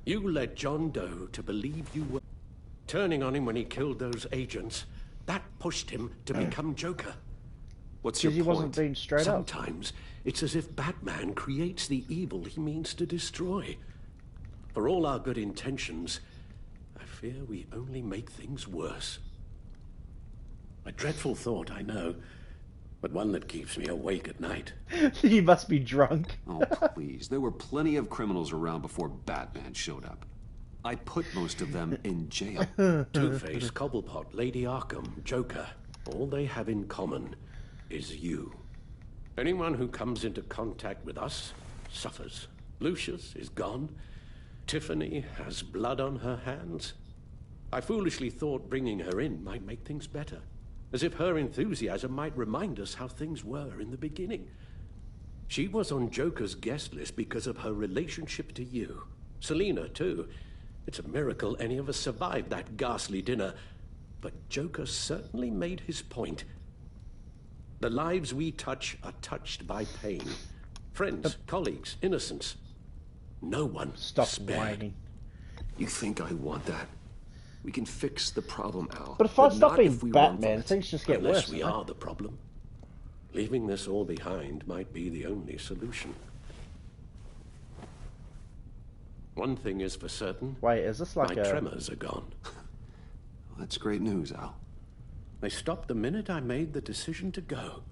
You led John Doe to believe you were turning on him when he killed those agents. That pushed him to become Joker. What's your Because point? he wasn't being straight up. Sometimes it's as if Batman creates the evil he means to destroy. For all our good intentions, I fear we only make things worse. A dreadful thought, I know, but one that keeps me awake at night. You must be drunk. Oh, please. There were plenty of criminals around before Batman showed up. I put most of them in jail. Two-Face, Cobblepot, Lady Arkham, Joker, all they have in common is you. Anyone who comes into contact with us suffers. Lucius is gone. Tiffany has blood on her hands. I foolishly thought bringing her in might make things better, as if her enthusiasm might remind us how things were in the beginning. She was on Joker's guest list because of her relationship to you. Selina, too. It's a miracle any of us survived that ghastly dinner. But Joker certainly made his point. The lives we touch are touched by pain. Friends, colleagues, innocents. No one Stop spared. whining. You think I want that? We can fix the problem, Al. But if I stop not being if we run from Batman, it. things just get Unless worse. we don't are the problem. Leaving this all behind might be the only solution. One thing is for certain. Wait, is this like my a... tremors are gone. Well, that's great news, Al. They stopped the minute I made the decision to go.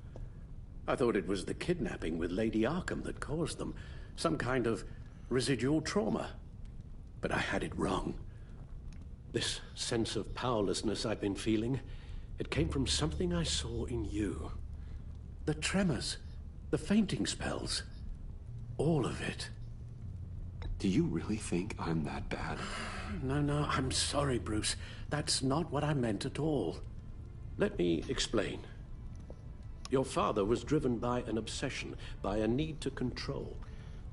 I thought it was the kidnapping with Lady Arkham that caused them. Some kind of residual trauma. But I had it wrong. This sense of powerlessness I've been feeling, it came from something I saw in you. The tremors, the fainting spells, all of it. Do you really think I'm that bad? No, I'm sorry, Bruce. That's not what I meant at all. Let me explain. Your father was driven by an obsession, by a need to control.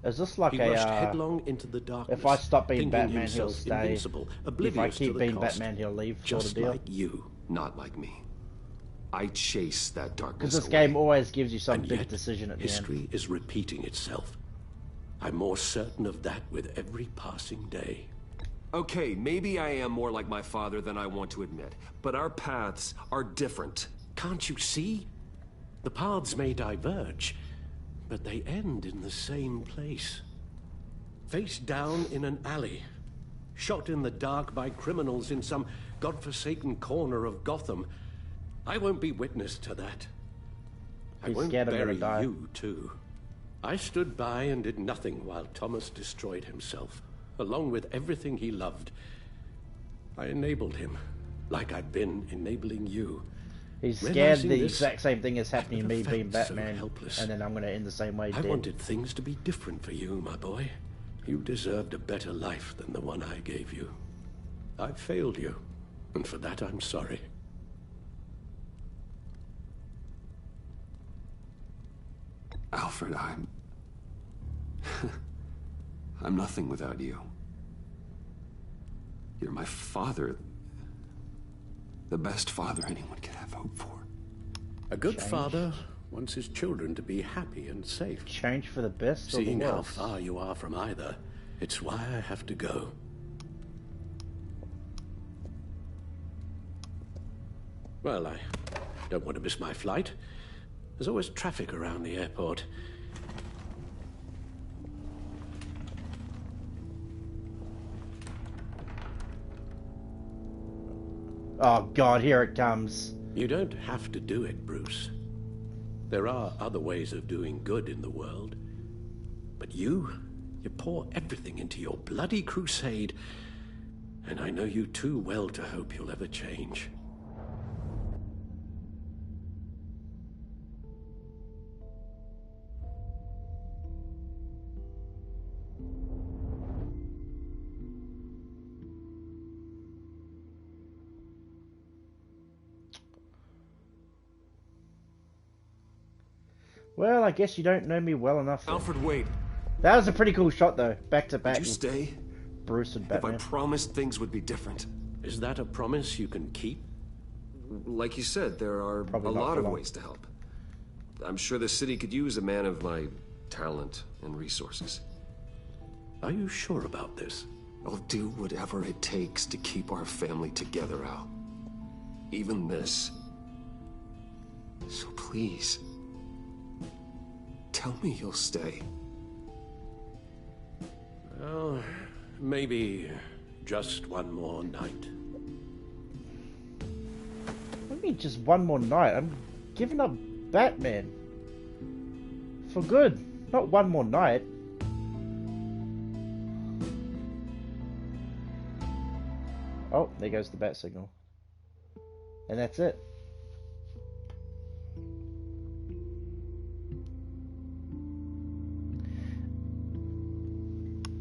Is this like He a... rushed headlong into the darkness. if I stop being thinking Batman, he'll himself stay. invincible, If oblivious I keep to the being cost. Batman, he'll leave, sort Just of deal. like you. Not like me. I chase that darkness Because this away. game always gives you some And big yet, decision at the end. history is repeating itself. I'm more certain of that with every passing day. Okay, maybe I am more like my father than I want to admit, but our paths are different. Can't you see? The paths may diverge, but they end in the same place. Face down in an alley, shot in the dark by criminals in some godforsaken corner of Gotham. I won't be witness to that. I He's won't scared I'm gonna bury die. you, too. I stood by and did nothing while Thomas destroyed himself, along with everything he loved. I enabled him, like I've been enabling you. He's scared Realizing the this, exact same thing is happening to me never being felt so Batman, helpless. and then I'm going to end the same way. I dead. wanted things to be different for you, my boy. You deserved a better life than the one I gave you. I failed you, and for that I'm sorry. Alfred, I'm nothing without you. You're my father. The best father anyone could have hope for. A good father wants his children to be happy and safe. Change for the best or the Seeing how worst? far you are from either, it's why I have to go. Well, I don't want to miss my flight. There's always traffic around the airport. Oh God, here it comes. You don't have to do it, Bruce. There are other ways of doing good in the world. But you pour everything into your bloody crusade, and I know you too well to hope you'll ever change. Well, I guess you don't know me well enough. Alfred, wait. That was a pretty cool shot, though. Back to back. Would you stay? Bruce and If Batman. I promised things would be different. Is that a promise you can keep? Like you said, there are Probably a not lot for of long. ways to help. I'm sure the city could use a man of my talent and resources. Are you sure about this? I'll do whatever it takes to keep our family together, Al. Even this. So please, tell me you'll stay. Well, maybe just one more night. What do you mean just one more night? I'm giving up Batman. For good. Not one more night. Oh, there goes the bat signal. And that's it.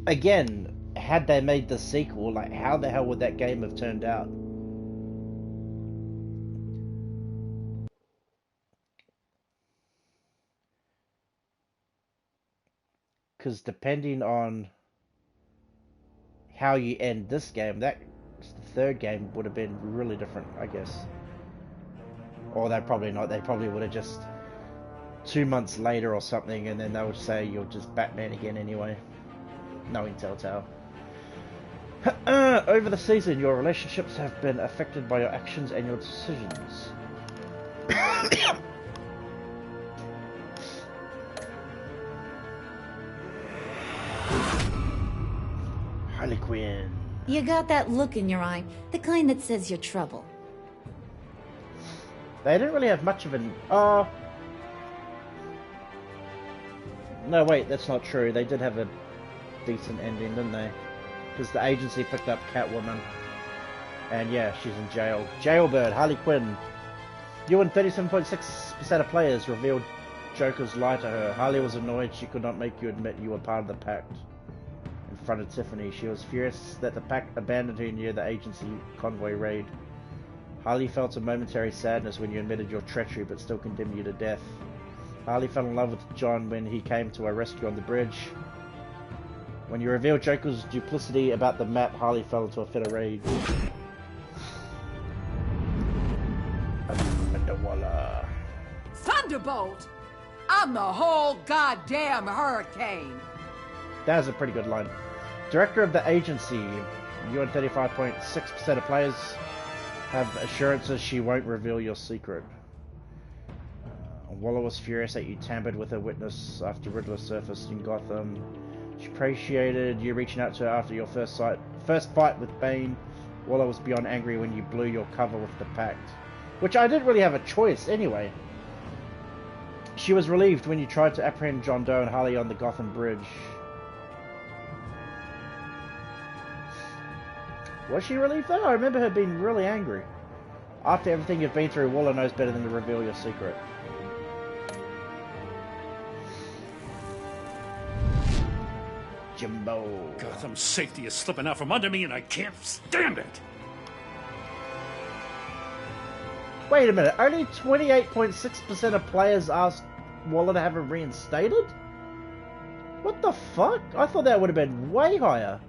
Again, had they made the sequel, like, how the hell would that game have turned out? Because depending on how you end this game, that the third game would have been really different, I guess. Or they probably not. They probably would have just 2 months later or something, and then they would say you're just Batman again anyway. Knowing Telltale. Over the season, your relationships have been affected by your actions and your decisions. Harley Quinn. You got that look in your eye, the kind that says you're trouble. They didn't really have much of an... No, wait, that's not true. They did have a decent ending, didn't they? Because the agency picked up Catwoman. And yeah, she's in jail. Jailbird, Harley Quinn. You and 37.6% of players revealed Joker's lie to her. Harley was annoyed she could not make you admit you were part of the pact. In front of Tiffany, she was furious that the pact abandoned her near the agency convoy raid. Harley felt a momentary sadness when you admitted your treachery but still condemned you to death. Harley fell in love with John when he came to her rescue on the bridge. When you revealed Joker's duplicity about the map, Harley fell into a fit of rage. Thunderbolt! I'm the whole goddamn hurricane! That was a pretty good line. Director of the agency, you and 35.6% of players have assurances she won't reveal your secret. Waller was furious that you tampered with a witness after Riddler surfaced in Gotham. She appreciated you reaching out to her after your first fight with Bane. Waller was beyond angry when you blew your cover with the pact. Which I didn't really have a choice anyway. She was relieved when you tried to apprehend John Doe and Harley on the Gotham Bridge. Was she relieved though? I remember her being really angry. After everything you've been through, Waller knows better than to reveal your secret. Jimbo. Gotham's safety is slipping out from under me, and I can't stand it. Wait a minute, only 28.6% of players asked Waller to have him reinstated? What the fuck? I thought that would have been way higher.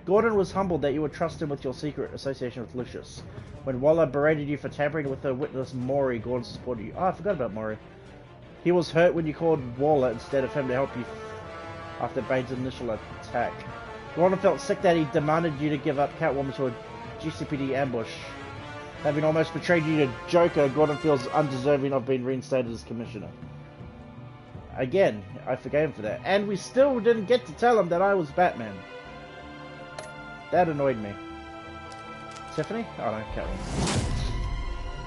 Gordon was humbled that you would trust him with your secret association with Lucius. When Waller berated you for tampering with the witness Maury, Gordon supported you. Oh, I forgot about Maury. He was hurt when you called Waller instead of him to help you after Bane's initial attack. Gordon felt sick that he demanded you to give up Catwoman to a GCPD ambush. Having almost betrayed you to Joker, Gordon feels undeserving of being reinstated as commissioner. Again, I forgave him for that. And we still didn't get to tell him that I was Batman. That annoyed me. Tiffany? Oh no, Catwoman.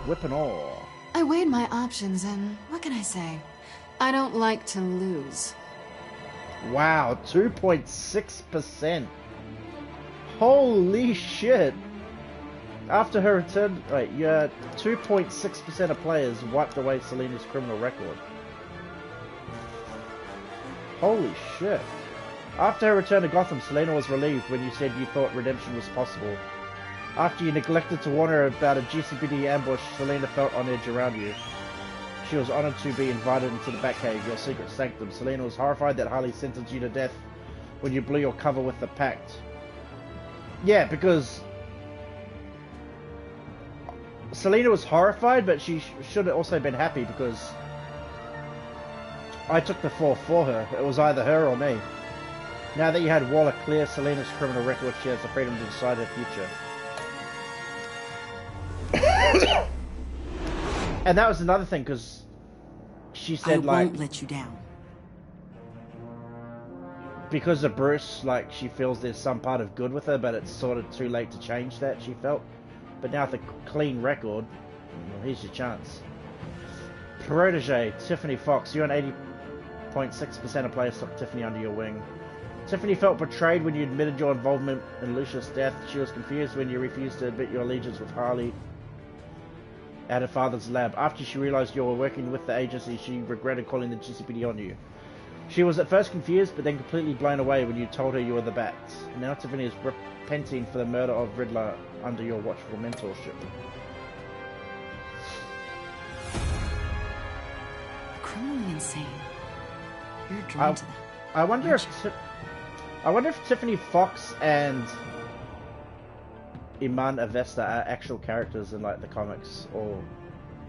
Whip and all. I weighed my options and what can I say? I don't like to lose. Wow, 2.6%. Holy shit. After her return, wait, 2.6% of players wiped away Selina's criminal record. Holy shit. After her return to Gotham, Selina was relieved when you said you thought redemption was possible. After you neglected to warn her about a GCPD ambush, Selina felt on edge around you. She was honored to be invited into the Batcave, your secret sanctum. Selina was horrified that Harley sentenced you to death when you blew your cover with the Pact. Yeah, because Selina was horrified, but she should have also been happy because I took the fall for her. It was either her or me. Now that you had Waller clear Selina's criminal record, she has the freedom to decide her future. And that was another thing, because she said, I won't let you down. Because of Bruce, like, she feels there's some part of good with her, but it's sort of too late to change that, she felt. But now with a clean record, well, here's your chance. Protege, Tiffany Fox. You and 80.6% of players took Tiffany under your wing. Tiffany felt betrayed when you admitted your involvement in Lucius' death. She was confused when you refused to admit your allegiance with Harley at her father's lab. After she realized you were working with the agency, she regretted calling the GCPD on you. She was at first confused, but then completely blown away when you told her you were the Bat. Now Tiffany is repenting for the murder of Riddler under your watchful mentorship. Criminally insane. You're drawn to them. I wonder if Tiffany Fox and Iman Avesta are actual characters in like the comics or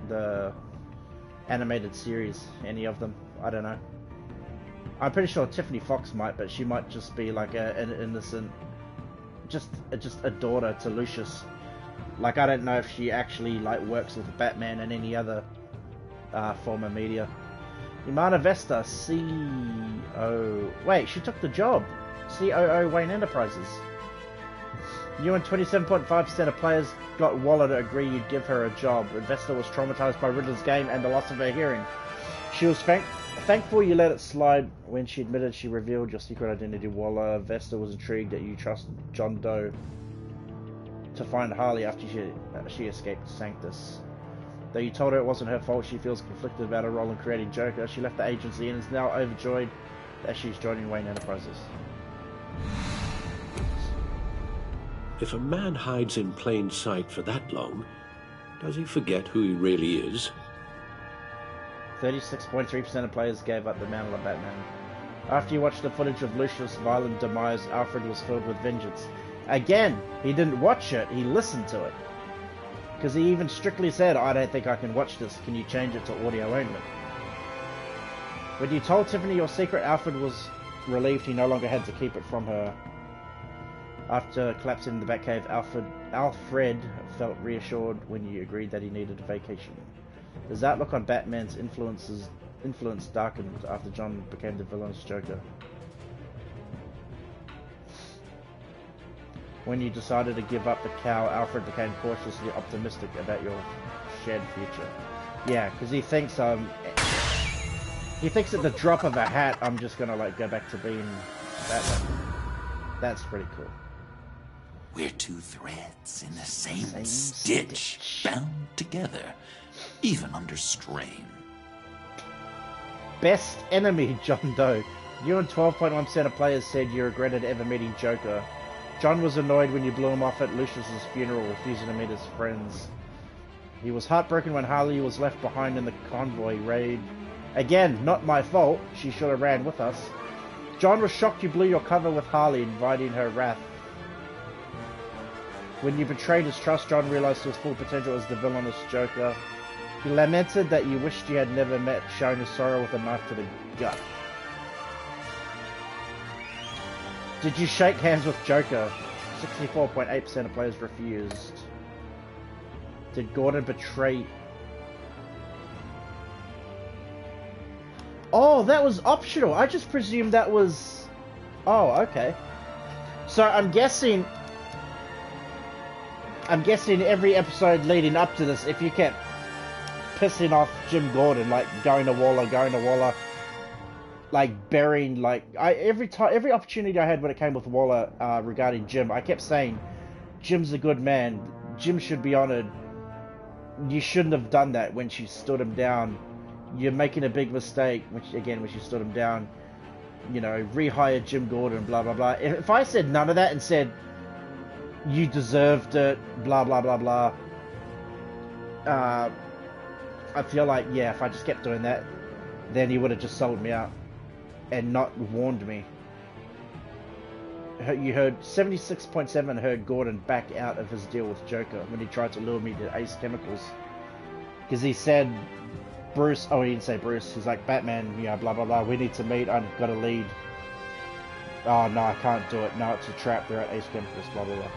the animated series. Any of them? I don't know. I'm pretty sure Tiffany Fox might, but she might just be like an innocent, just a daughter to Lucius. Like, I don't know if she actually like works with Batman and any other form of media. Iman Avesta, wait, she took the job. COO Wayne Enterprises. You and 27.5% of players got Waller to agree you'd give her a job. Avesta was traumatized by Riddler's game and the loss of her hearing. She was thankful you let it slide when she admitted she revealed your secret identity to Waller. Avesta was intrigued that you trusted John Doe to find Harley after she escaped Sanctus. Though you told her it wasn't her fault, she feels conflicted about her role in creating Joker. She left the agency and is now overjoyed that she's joining Wayne Enterprises. If a man hides in plain sight for that long, does he forget who he really is? 36.3% of players gave up the mantle of Batman. After you watched the footage of Lucius' violent demise, Alfred was filled with vengeance. Again, he didn't watch it, he listened to it. Because he even strictly said, I don't think I can watch this, can you change it to audio only? When you told Tiffany your secret, Alfred was relieved he no longer had to keep it from her. After collapsing in the Batcave, Alfred felt reassured when you agreed that he needed a vacation. His outlook on Batman's influence darkened after John became the villainous Joker. When you decided to give up the cow, Alfred became cautiously optimistic about your shared future. Yeah, because he thinks at the drop of a hat, I'm just gonna like go back to being Batman. That's pretty cool. We're two threads in the same stitch, bound together, even under strain. Best enemy, John Doe. You and 12.1% of players said you regretted ever meeting Joker. John was annoyed when you blew him off at Lucius's funeral, refusing to meet his friends. He was heartbroken when Harley was left behind in the convoy raid. Again, not my fault. She should have ran with us. John was shocked you blew your cover with Harley, inviting her wrath. When you betrayed his trust, John realized his full potential as the villainous Joker. He lamented that you wished you had never met, showing his sorrow with a knife to the gut. Did you shake hands with Joker? 64.8% of players refused. Did Gordon betray... Oh, that was optional. I just presumed that was... Oh, okay. So I'm guessing every episode leading up to this, if you kept pissing off Jim Gordon, like going to Waller, like burying, like every opportunity I had when it came with Waller regarding Jim, I kept saying, Jim's a good man. Jim should be honored. You shouldn't have done that when she stood him down. You're making a big mistake, when she stood him down. You know, rehire Jim Gordon, blah, blah, blah. If I said none of that and said, you deserved it, blah, blah, blah, blah, I feel like, yeah, if I just kept doing that, then he would have just sold me out and not warned me. You heard 76.7 heard Gordon back out of his deal with Joker when he tried to lure me to Ace Chemicals. Because he said, Bruce, oh, he didn't say Bruce, he's like, Batman, you know, blah, blah, blah, we need to meet, I've got a lead. Oh, no, I can't do it. No, it's a trap, they're at Ace Chemicals, blah, blah, blah.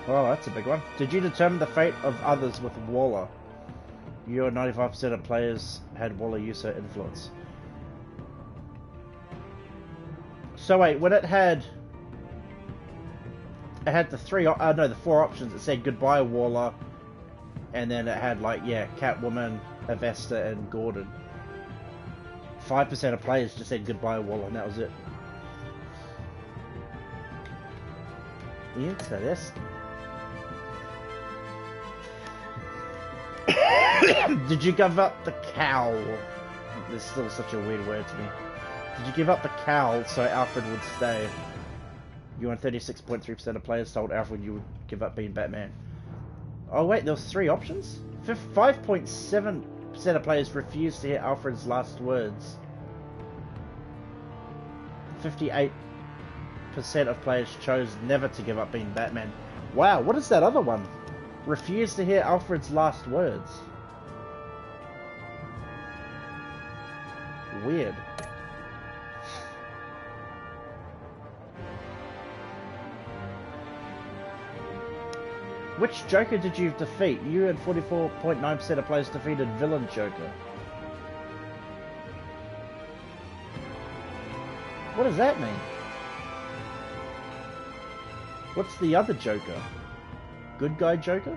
Oh, that's a big one. Did you determine the fate of others with Waller? You and 95% of players had Waller use her influence. So wait, when it had the the 4 options. It said goodbye Waller, and then it had like, yeah, Catwoman, Avesta, and Gordon. 5% of players just said goodbye Waller, and that was it. Yeah, so this. Did you give up the cowl? There's still such a weird word to me. Did you give up the cowl so Alfred would stay? You and 36.3% of players told Alfred you would give up being Batman. Oh wait, there was 3 options? 5.7% of players refused to hear Alfred's last words. 58% of players chose never to give up being Batman. Wow, what is that other one? Refused to hear Alfred's last words. Weird. Which Joker did you defeat? You and 44.9% of players defeated Villain Joker. What does that mean? What's the other Joker? Good guy Joker?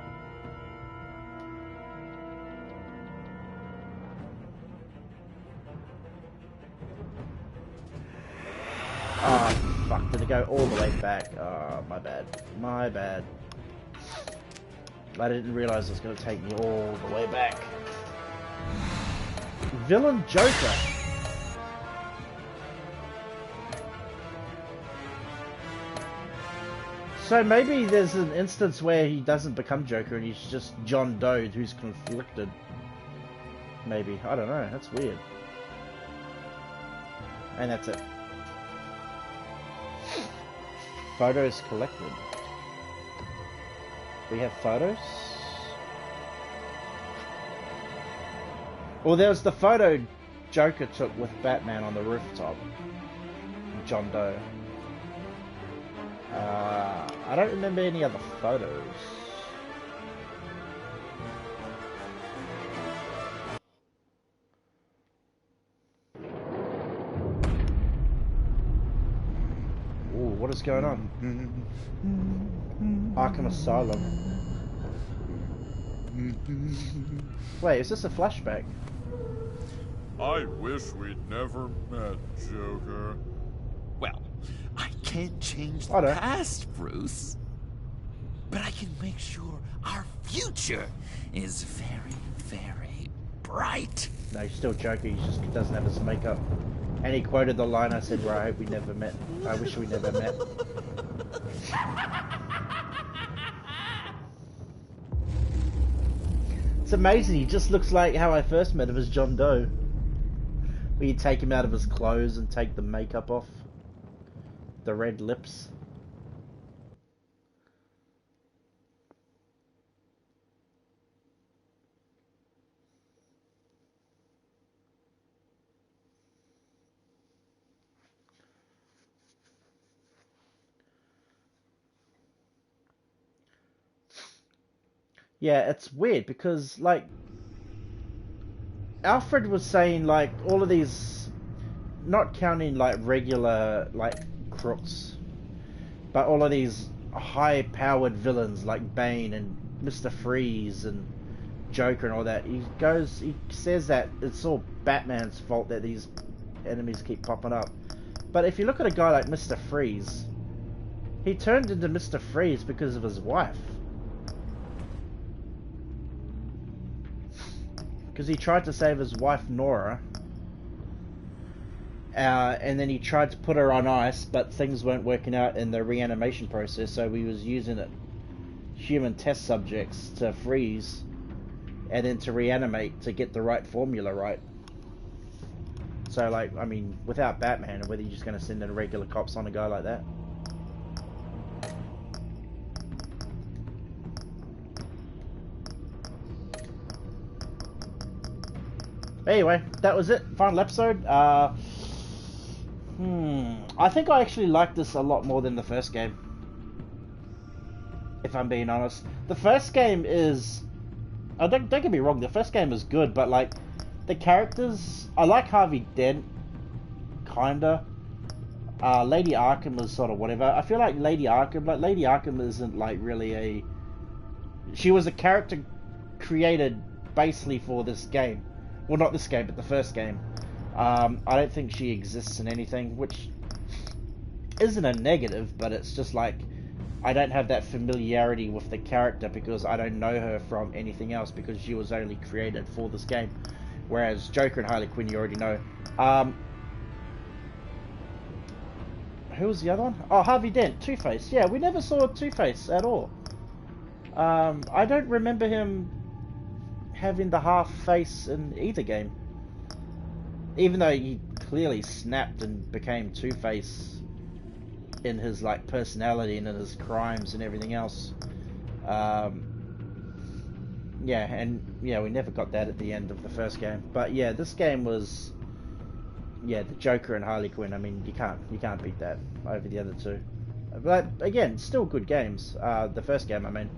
Oh, fuck. Did it go all the way back? Oh, my bad. My bad. I didn't realize it was going to take me all the way back. Villain Joker. So maybe there's an instance where he doesn't become Joker and he's just John Doe who's conflicted. Maybe. I don't know. That's weird. And that's it. Photos collected. We have photos? Well, there was the photo Joker took with Batman on the rooftop. John Doe. I don't remember any other photos. Ooh, what is going on? Arkham Asylum. Wait, is this a flashback? I wish we'd never met, Joker. Well, I can't change the past, Bruce. But I can make sure our future is very, very bright. No, he's still Joker, he just doesn't have his makeup. And he quoted the line I said, where I hope we never met. I wish we never met. It's amazing, he just looks like how I first met him as John Doe. Where you take him out of his clothes and take the makeup off. The red lips. Yeah, it's weird because, like, Alfred was saying, like, all of these, not counting, like, regular, like, crooks, but all of these high-powered villains like Bane and Mr. Freeze and Joker and all that, he says that it's all Batman's fault that these enemies keep popping up. But if you look at a guy like Mr. Freeze, he turned into Mr. Freeze because of his wife. Because he tried to save his wife Nora, and then he tried to put her on ice, but things weren't working out in the reanimation process, so he was using human test subjects to freeze, and then to reanimate to get the right formula right. So, like, I mean, without Batman, whether you're just going to send in regular cops on a guy like that? Anyway, that was it. Final episode. I think I actually liked this a lot more than the first game. If I'm being honest. The first game is... Oh, don't get me wrong, the first game is good, but, like, the characters... I like Harvey Dent. Kinda. Lady Arkham is sort of whatever. I feel like Lady Arkham isn't, like, really a... She was a character created basically for this game. Well, not this game, but the first game. I don't think she exists in anything, which isn't a negative, but it's just like, I don't have that familiarity with the character because I don't know her from anything else because she was only created for this game. Whereas Joker and Harley Quinn, you already know. Who was the other one? Oh, Harvey Dent, Two-Face. Yeah, we never saw Two-Face at all. I don't remember him having the half face in either game. Even though he clearly snapped and became Two-Face in his, like, personality and in his crimes and everything else. Yeah, and yeah, we never got that at the end of the first game. But yeah, this game was, yeah, the Joker and Harley Quinn. I mean, you can't beat that over the other two. But again, still good games. The first game, I mean.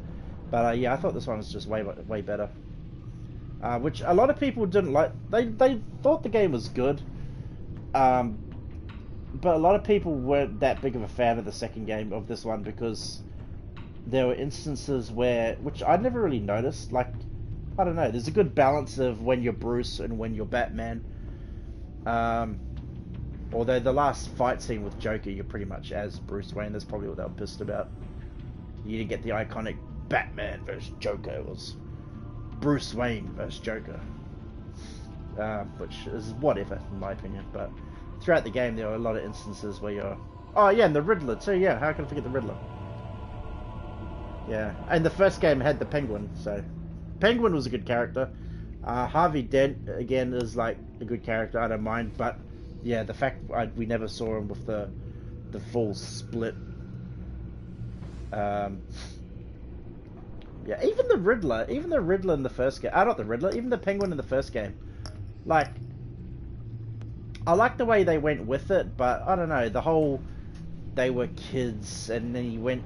But yeah, I thought this one was just way better. Which a lot of people didn't like. They thought the game was good, but a lot of people weren't that big of a fan of the second game of this one because there were instances where, which I never really noticed, like, I don't know, there's a good balance of when you're Bruce and when you're Batman. Although the last fight scene with Joker, you're pretty much as Bruce Wayne. That's probably what they were pissed about. You didn't get the iconic Batman versus Joker. It was Bruce Wayne versus Joker, which is whatever in my opinion. But throughout the game, there were a lot of instances where you're, oh yeah, and the Riddler too. Yeah, how can I forget the Riddler? Yeah, and the first game had the Penguin, so Penguin was a good character. Harvey Dent again is like a good character. I don't mind, but yeah, the fact we never saw him with the full split. Yeah, even the Riddler in the first game. Not the Riddler, even the Penguin in the first game. Like, I like the way they went with it, but I don't know, the whole, they were kids, and then he went,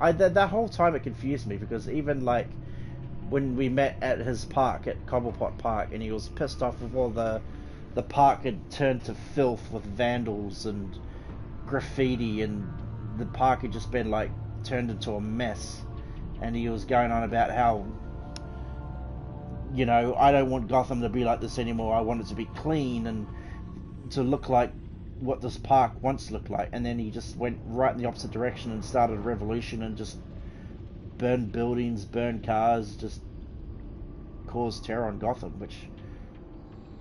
that whole time it confused me, because even like, when we met at his park, at Cobblepot Park, and he was pissed off with all the park had turned to filth with vandals and graffiti, and the park had just been like, turned into a mess. And he was going on about how, you know, I don't want Gotham to be like this anymore. I want it to be clean and to look like what this park once looked like. And then he just went right in the opposite direction and started a revolution and just burned buildings, burned cars, just caused terror on Gotham, which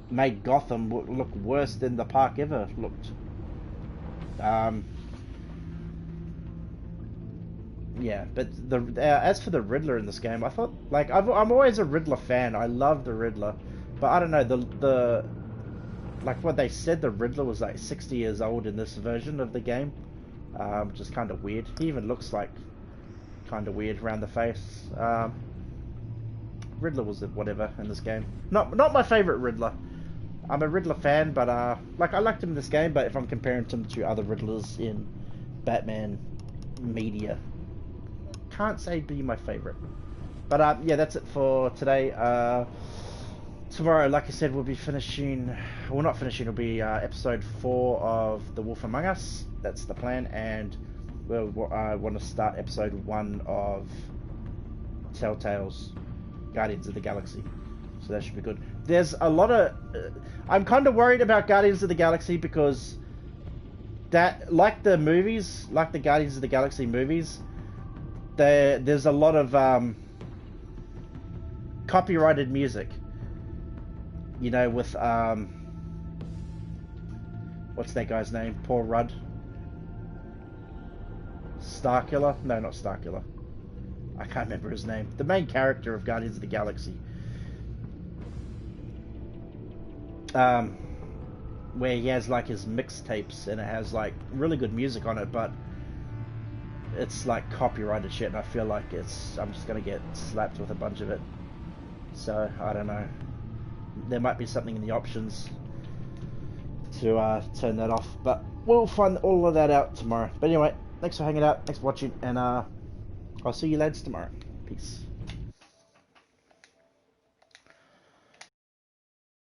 made Gotham look worse than the park ever looked. Yeah, but as for the Riddler in this game, I thought, like, I'm always a Riddler fan. I love the Riddler, but I don't know, the like what they said, the Riddler was like 60 years old in this version of the game, which is kind of weird. He even looks like kind of weird around the face. Riddler was whatever in this game. Not my favorite Riddler. I'm a Riddler fan, but like I liked him in this game. But if I'm comparing him to other Riddlers in Batman media, can't say be my favorite. But yeah, that's it for today. Tomorrow, like I said, we'll be finishing. Well, not finishing. It'll be episode 4 of The Wolf Among Us. That's the plan, and I want to start episode 1 of Telltale's Guardians of the Galaxy. So that should be good. There's a lot of... I'm kind of worried about Guardians of the Galaxy because that, like the movies, like the Guardians of the Galaxy movies, there's a lot of copyrighted music. You know, with what's that guy's name? Paul Rudd. Starkiller? No, not Starkiller. I can't remember his name. The main character of Guardians of the Galaxy. Where he has like his mixtapes and it has like really good music on it, but it's like copyrighted shit, and I feel like I'm just gonna get slapped with a bunch of it. So I don't know. There might be something in the options to turn that off, but we'll find all of that out tomorrow. But anyway, thanks for hanging out, thanks for watching, and I'll see you lads tomorrow. Peace.